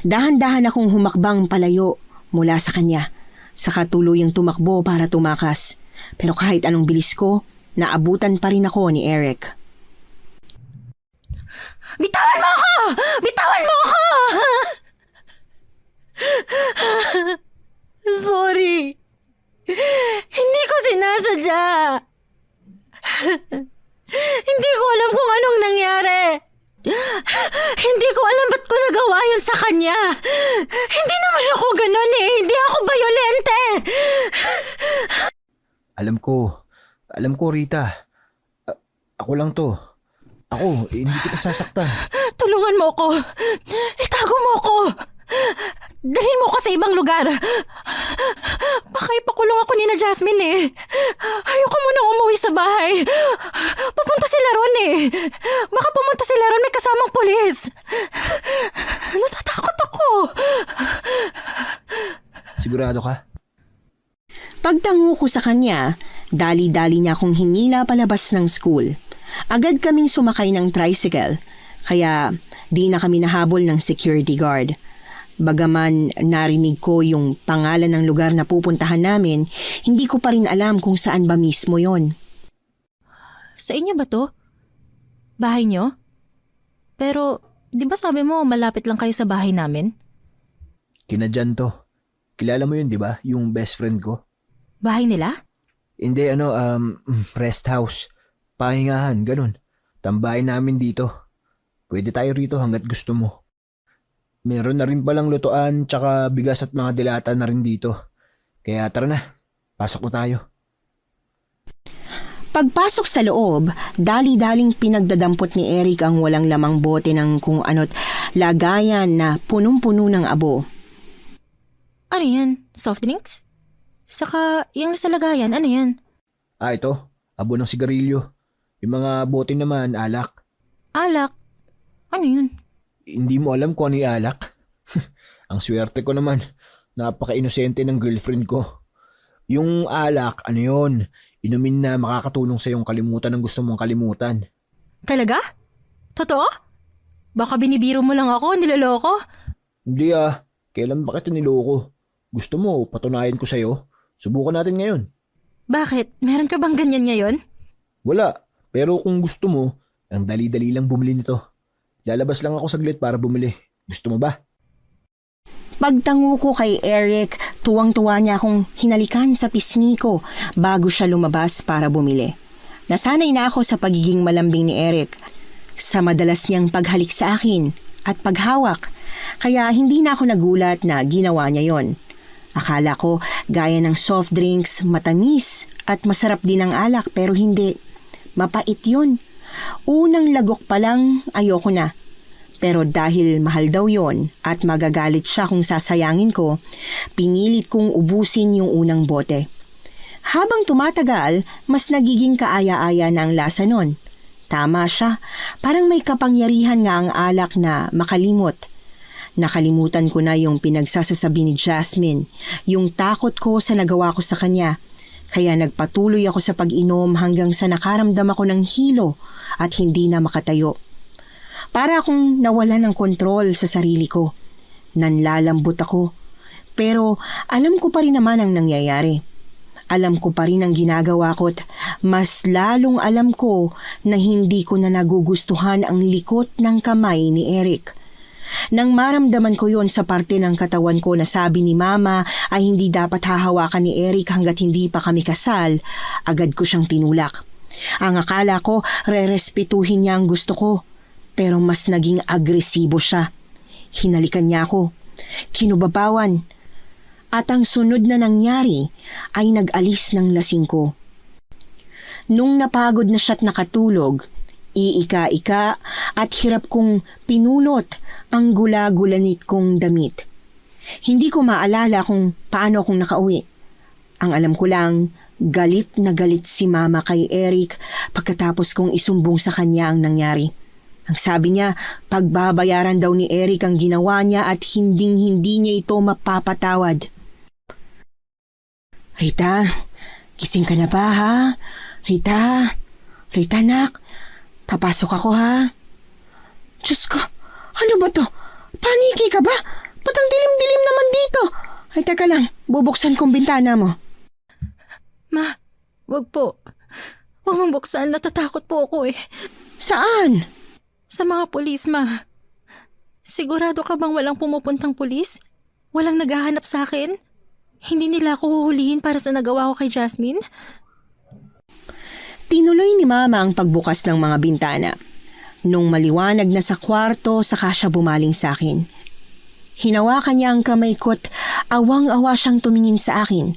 Dahan-dahan akong humakbang palayo mula sa kanya. Saka tuluyang tumakbo para tumakas. Pero kahit anong bilis ko, naabutan pa rin ako ni Eric. Bitawan mo ako! Bitawan mo ako! Sorry. Hindi ko sinasadya. Hindi ko alam kung anong nangyari. Hindi ko alam ba't ko nagawa yun sa kanya. Hindi naman ako ganun eh. Hindi ako bayolente. Alam ko Rita. Ako lang to. Ako, hindi kita sasaktan. Tulungan mo ako. Itago mo ako. Dalhin mo ako sa ibang lugar. Baka ipakulong ako ni na Jasmine eh. Ayoko munang umuwi sa bahay. Papunta sila ron eh. Baka pumunta sila ron may kasamang pulis. Natatakot ako. Sigurado ka? Pagtango ko sa kanya, dali-dali niya akong hinila palabas ng school. Agad kaming sumakay ng tricycle, kaya di na kami nahabol ng security guard. Bagaman narinig ko yung pangalan ng lugar na pupuntahan namin, hindi ko pa rin alam kung saan ba mismo yon. Sa inyo ba to? Bahay nyo? Pero, di ba sabi mo malapit lang kayo sa bahay namin? Kinadyan to. Kilala mo yun, di ba? Yung best friend ko. Bahay nila? Hindi, rest house. Pahingahan, ganun. Tambahin namin dito. Pwede tayo rito hanggat gusto mo. Meron na rin palang lutuan tsaka bigas at mga dilata na rin dito. Kaya tara na, pasok na tayo. Pagpasok sa loob, dali-daling pinagdadampot ni Eric ang walang lamang bote ng kung ano't lagayan na punong-puno ng abo. Ano yan? Soft drinks? Saka, yung nasa lagayan, ano yan? Ito, abo ng sigarilyo. Yung mga bote naman, alak. Alak? Ano yun? Hindi mo alam kung ano yung alak? Ang swerte ko naman, napaka-inosente ng girlfriend ko. Yung alak, ano yun? Inumin na makakatulong sa yung kalimutan ng gusto mong kalimutan. Talaga? Totoo? Baka binibiro mo lang ako, niloloko? Hindi kailan ba kita niloko? Gusto mo, patunayan ko sa'yo? Subukan natin ngayon. Bakit? Meron ka bang ganyan ngayon? Wala, pero kung gusto mo, ang dali-dali lang bumili nito. Lalabas lang ako saglit para bumili. Gusto mo ba? Pagtango ko kay Eric, tuwang-tuwa niya akong hinalikan sa pisngi ko bago siya lumabas para bumili. Nasanay na ako sa pagiging malambing ni Eric, sa madalas niyang paghalik sa akin at paghawak, kaya hindi na ako nagulat na ginawa niya yon. Akala ko gaya ng soft drinks, matamis at masarap din ang alak pero hindi. Mapait yun. Unang lagok pa lang ayoko na. Pero dahil mahal daw yon at magagalit siya kung sasayangin ko, pinilit kong ubusin yung unang bote. Habang tumatagal, mas nagiging kaaya-aya na ang lasa nun. Tama siya, parang may kapangyarihan nga ang alak na makalimot. Nakalimutan ko na yung pinagsasasabi ni Jasmine, yung takot ko sa nagawa ko sa kanya. Kaya nagpatuloy ako sa pag-inom hanggang sa nakaramdam ako ng hilo at hindi na makatayo. Para akong nawala ng kontrol sa sarili ko. Nanlalambot ako. Pero alam ko pa rin naman ang nangyayari. Alam ko pa rin ang ginagawa ko at mas lalong alam ko na hindi ko na nagugustuhan ang likot ng kamay ni Eric. Nang maramdaman ko yon sa parte ng katawan ko na sabi ni Mama ay hindi dapat hahawakan ni Eric hanggat hindi pa kami kasal, agad ko siyang tinulak. Ang akala ko, rerespetuhin niya ang gusto ko. Pero mas naging agresibo siya. Hinalikan niya ako. Kinubabawan. At ang sunod na nangyari ay nag-alis ng lasing ko. Nung napagod na siya't nakatulog, iika-ika at hirap kong pinulot ang gula-gulanit kong damit. Hindi ko maalala kung paano akong nakauwi. Ang alam ko lang, galit na galit si Mama kay Eric pagkatapos kong isumbong sa kanya ang nangyari. Ang sabi niya, pagbabayaran daw ni Eric ang ginawa niya at hinding-hindi niya ito mapapatawad. Rita, gising ka na ba ha? Rita, nak, papasok ako ha? Diyos ko, ano ba to? Paniki ka ba? Ba't ang dilim-dilim naman dito? Ay teka lang, bubuksan kong bintana mo. Ma, wag po. Wag mong buksan, natatakot po ako eh. Saan? Sa mga pulis, Ma. Sigurado ka bang walang pumupuntang pulis? Walang naghahanap sa akin? Hindi nila ako huhulihin para sa nagawa ko kay Jasmine? Tinuloy ni Mama ang pagbukas ng mga bintana. Nung maliwanag na sa kwarto, saka siya bumaling sa akin. Hinawakan niya ang kamay ko't awang-awa siyang tumingin sa akin.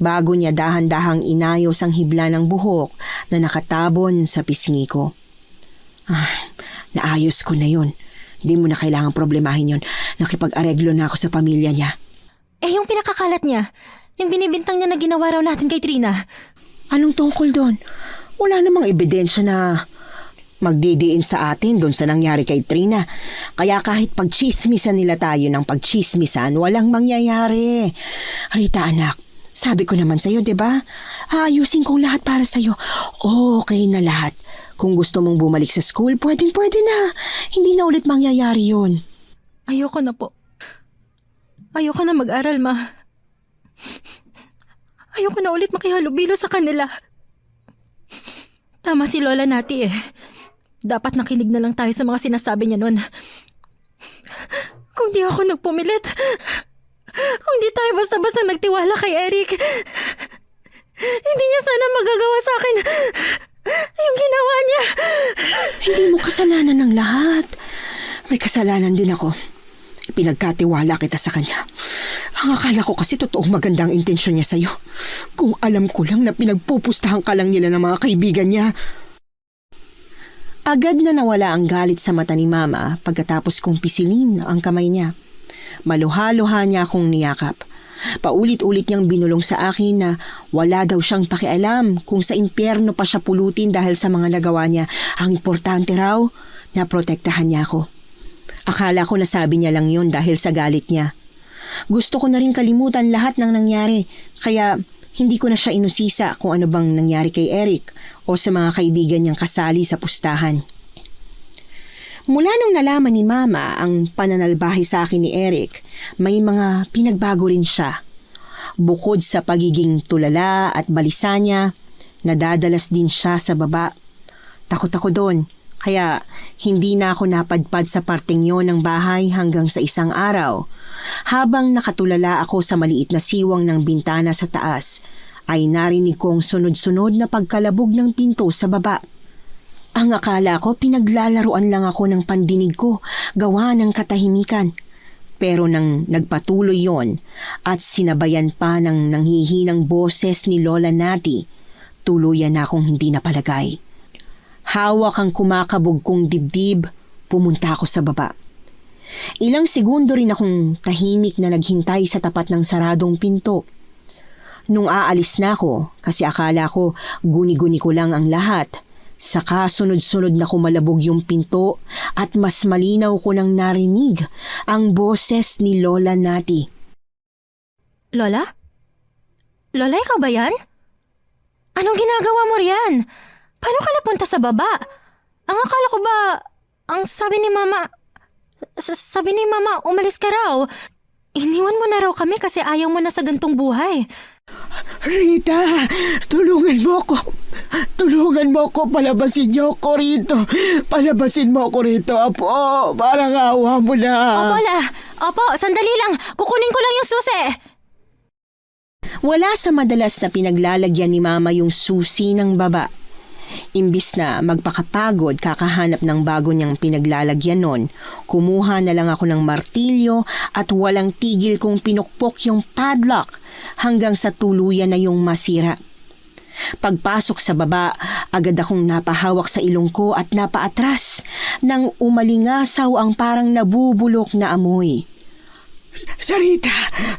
Bago niya dahan-dahang inayos ang hibla ng buhok na nakatabon sa pisngi ko. Naayos ko na yun. Hindi mo na kailangang problemahin yun. Nakipag-areglo na ako sa pamilya niya. Eh, yung pinakakalat niya, yung binibintang niya na ginawa raw natin kay Trina. Anong tungkol doon? Wala namang ebidensya na magdidiin sa atin doon sa nangyari kay Trina. Kaya kahit pagchismisan nila tayo ng pagchismisan, walang mangyayari. Rita anak, sabi ko naman sa'yo, diba? Aayusin kong lahat para sa'yo. Okay na lahat. Kung gusto mong bumalik sa school, pwedeng-pwede na. Hindi na ulit mangyayari yun. Ayoko na po. Ayoko na mag-aral, Ma. Ayoko na ulit makihalubilo sa kanila. Tama si Lola Nati eh. Dapat nakinig na lang tayo sa mga sinasabi niya nun. Kung di ako nagpumilit, kung di tayo basta-basta nagtiwala kay Eric, hindi niya sana magagawa sa akin yung ginawa niya. Hindi mo kasalanan ng lahat. May kasalanan din ako. Pinagkatiwala kita sa kanya. Ang akala ko kasi totoong magandang intensyon niya sa'yo. Kung alam ko lang na pinagpupustahan ka lang nila ng mga kaibigan niya. Agad na nawala ang galit sa mata ni Mama pagkatapos kong pisilin ang kamay niya. Maluha-luha niya akong niyakap. Paulit-ulit niyang binulong sa akin na wala daw siyang pakialam kung sa impyerno pa siya pulutin dahil sa mga nagawa niya. Ang importante raw na protektahan niya ako. Akala ko nasabi niya lang yun dahil sa galit niya. Gusto ko na rin kalimutan lahat ng nangyari, kaya hindi ko na siya inusisa kung ano bang nangyari kay Eric o sa mga kaibigan niyang kasali sa pustahan. Mula nung nalaman ni Mama ang pananalbahe sa akin ni Eric, may mga pinagbago rin siya. Bukod sa pagiging tulala at balisa niya, nadadalas din siya sa baba. Takot ako doon. Kaya hindi na ako napadpad sa parteng yon ng bahay hanggang sa isang araw. Habang nakatulala ako sa maliit na siwang ng bintana sa taas, ay narinig kong sunod-sunod na pagkalabog ng pinto sa baba. Ang akala ko pinaglalaruan lang ako ng pandinig ko, gawa ng katahimikan. Pero nang nagpatuloy yon at sinabayan pa ng nanghihinang boses ni Lola Nati, tuluyan na akong hindi napalagay. Hawak ang kumakabog kong dibdib, pumunta ako sa baba. Ilang segundo rin akong tahimik na naghintay sa tapat ng saradong pinto. Nung aalis na ako, kasi akala ko guni-guni ko lang ang lahat, Saka sunod-sunod na kumalabog yung pinto at mas malinaw ko nang narinig ang boses ni Lola Nati. Lola? Lola, ikaw ba yan? Anong ginagawa mo riyan? Paano ka napunta sa baba? Ang akala ko ba, ang sabi ni Mama, umalis ka raw. Iniwan mo na raw kami kasi ayaw mo na sa gantong buhay. Rita, tulungan mo ako. Tulungan mo ako, palabasin niyo ako rito. Palabasin mo ako rito, Apo. Parang awa mo na. Opo, La. Opo, sandali lang. Kukunin ko lang yung susi. Wala sa madalas na pinaglalagyan ni Mama yung susi ng baba. Imbis na magpakapagod kakahanap ng bago niyang pinaglalagyan nun, kumuha na lang ako ng martilyo at walang tigil kong pinukpok yung padlock hanggang sa tuluyan na yung masira. Pagpasok sa baba, agad akong napahawak sa ilong ko at napaatras nang umalingasaw ang parang nabubulok na amoy. Sarita,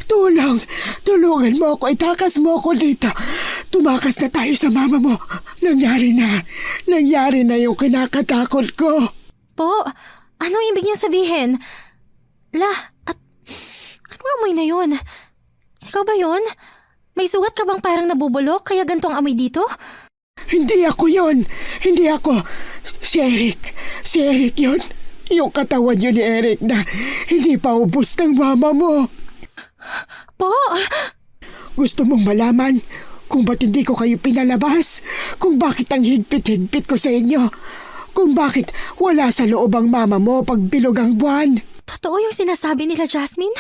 tulong. Tulungan mo ako. Itakas mo ako dito. Tumakas na tayo sa mama mo. Nangyari na. Nangyari na yung kinakatakot ko. Po, anong ibig niyo sabihin? La, at ano amoy na yun? Ikaw ba yun? May sugat ka bang parang nabubulok kaya gantong amoy dito? Hindi ako yon. Hindi ako. Si Eric. Si Eric yon. Yung katawan yun ni Eric na hindi pa ubos ng mama mo. Po! Gusto mong malaman kung ba't hindi ko kayo pinalabas? Kung bakit ang higpit-higpit ko sa inyo? Kung bakit wala sa loob ang mama mo pag bilog ang buwan? Totoo yung sinasabi nila, Jasmine?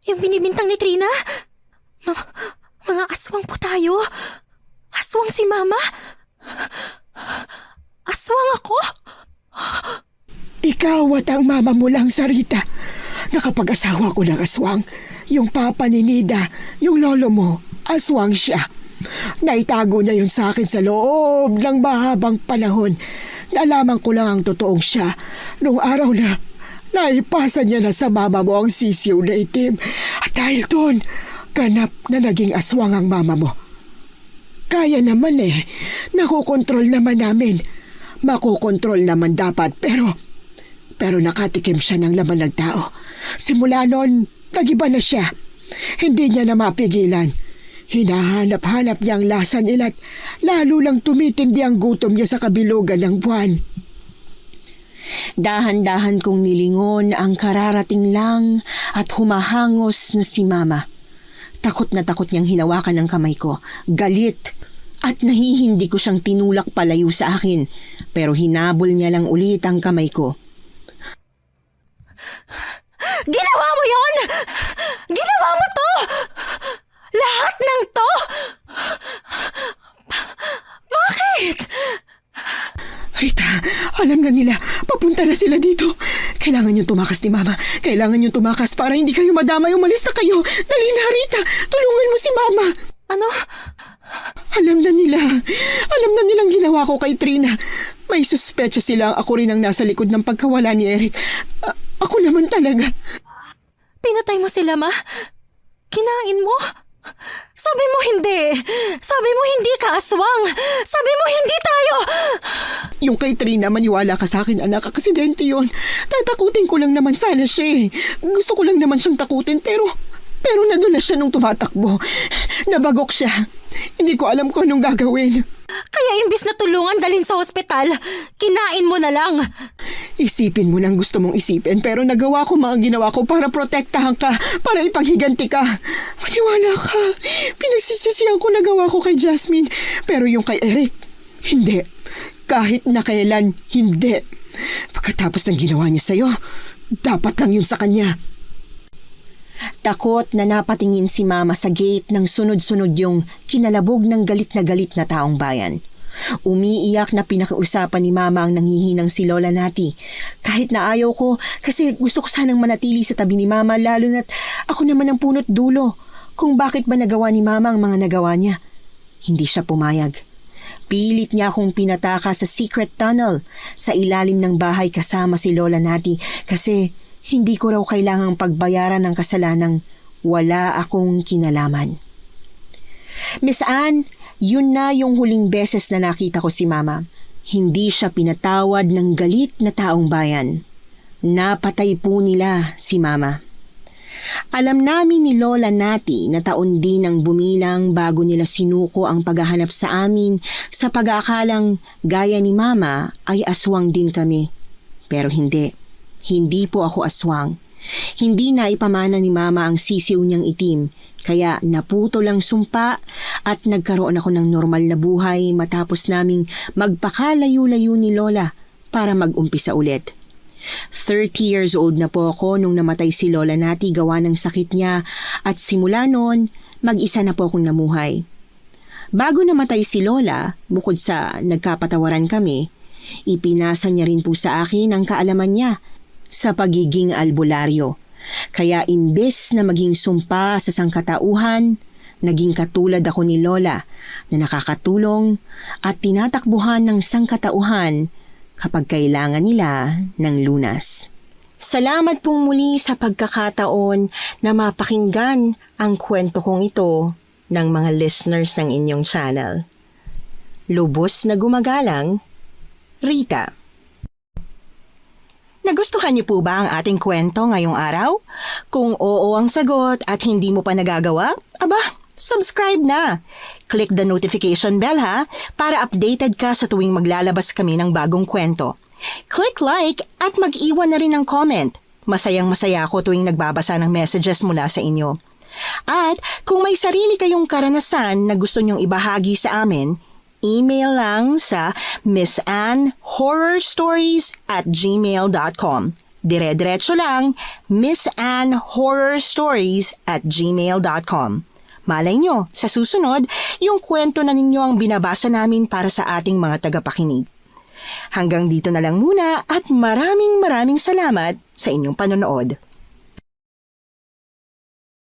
Yung binibintang ni Trina? Mga aswang po tayo? Aswang si Mama? Aswang ako? Ikaw at ang mama mo lang, Sarita. Nakapag-asawa ko ng aswang. Yung papa ni Nida, yung lolo mo, aswang siya. Naitago niya yun sa akin sa loob ng mahabang panahon. Nalaman ko lang ang totoong siya nung araw na naipasa niya na sa mama mo ang sisiw na itim. At dahil doon, ganap na naging aswang ang mama mo. Kaya naman nakokontrol naman namin. Makokontrol naman dapat pero nakatikim siya ng laman ng tao. Simula noon, nagiba na siya. Hindi niya na mapigilan. Hinahanap-hanap niya ang lasa nila at lalo lang tumitindi ang gutom niya sa kabilugan ng buwan. Dahan-dahan kong nilingon ang kararating lang at humahangos na si Mama. Takot na takot niyang hinawakan ang kamay ko. Galit at nahihindi ko siyang tinulak palayo sa akin. Pero hinabol niya lang ulit ang kamay ko. Ginawa mo yon! Ginawa mo to! Lahat ng to! Bakit? Rita, alam na nila. Papunta na sila dito. Kailangan yung tumakas ni Mama. Kailangan yung tumakas para hindi kayo madamay. Umalis na kayo. Dali na, Rita. Tulungan mo si Mama. Ano? Alam na nila. Alam na nilang ginawa ko kay Trina. May suspetsa sila ako rin ang nasa likod ng pagkawala ni Eric. Ako naman talaga. Pinatay mo sila, Ma? Kinain mo? Sabi mo hindi. Sabi mo hindi ka aswang. Sabi mo hindi tayo. Yung kay Trina, maniwala ka sa akin, anak. Aksidente yun. Tatakutin ko lang naman sana siya. Gusto ko lang naman siyang takutin pero nadulas siya nung tumatakbo. Nabagok siya. Hindi ko alam kung anong gagawin. Kaya imbis na tulungan dalhin sa ospital, kinain mo na lang. Isipin mo nang gusto mong isipin pero nagawa ko mga ginawa ko para protektahan ka, para ipaghiganti ka. Maniwala ka. Pinagsisisihan ko nagawa ko kay Jasmine. Pero yung kay Eric, hindi. Kahit na kailan, hindi. Pagkatapos ng ginawa niya sa'yo, dapat lang yun sa kanya. Takot na napatingin si Mama sa gate nang sunod-sunod yung kinalabog ng galit na taong bayan. Umiiyak na pinakiusapan ni Mama ang nanghihinang si Lola Nati. Kahit na ayaw ko kasi gusto ko sanang manatili sa tabi ni Mama lalo na't ako naman ang punot dulo kung bakit ba nagawa ni Mama ang mga nagawa niya. Hindi siya pumayag. Pilit niya akong pinataka sa secret tunnel sa ilalim ng bahay kasama si Lola Nati kasi hindi ko raw kailangang pagbayaran ng kasalanang wala akong kinalaman. Miss Anne, yun na yung huling beses na nakita ko si Mama. Hindi siya pinatawad ng galit na taong bayan. Napatay po nila si Mama. Alam namin ni Lola Nati na taon din ang bumilang bago nila sinuko ang paghahanap sa amin sa pag-aakalang gaya ni Mama ay aswang din kami. Pero hindi. Hindi po ako aswang. Hindi na ipamana ni Mama ang sisiw niyang itim, kaya naputo lang sumpa at nagkaroon ako ng normal na buhay matapos naming magpakalayo-layo ni Lola para mag-umpisa ulit. 30 years old na po ako nung namatay si Lola Nati gawa ng sakit niya at simula noon, mag-isa na po akong namuhay. Bago namatay si Lola, bukod sa nagkapatawaran kami, ipinasa niya rin po sa akin ang kaalaman niya sa pagiging albularyo. Kaya imbes na maging sumpa sa sangkatauhan, naging katulad ako ni Lola na nakakatulong at tinatakbuhan ng sangkatauhan kapag kailangan nila ng lunas. Salamat pong muli sa pagkakataon na mapakinggan ang kwento kong ito ng mga listeners ng inyong channel. Lubos na gumagalang, Rita. Nagustuhan niyo po ba ang ating kwento ngayong araw? Kung oo ang sagot at hindi mo pa nagagawa, subscribe na. Click the notification bell para updated ka sa tuwing maglalabas kami ng bagong kwento. Click like at mag-iwan na rin ng comment. Masayang-masaya ako tuwing nagbabasa ng messages mula sa inyo. At kung may sarili kayong karanasan na gusto nyong ibahagi sa amin, email lang sa missanhorrorstories@gmail.com. Dire-diretso lang, missanhorrorstories@gmail.com. Malay nyo, sa susunod, yung kwento na ninyo ang binabasa namin para sa ating mga tagapakinig. Hanggang dito na lang muna at maraming salamat sa inyong panonood.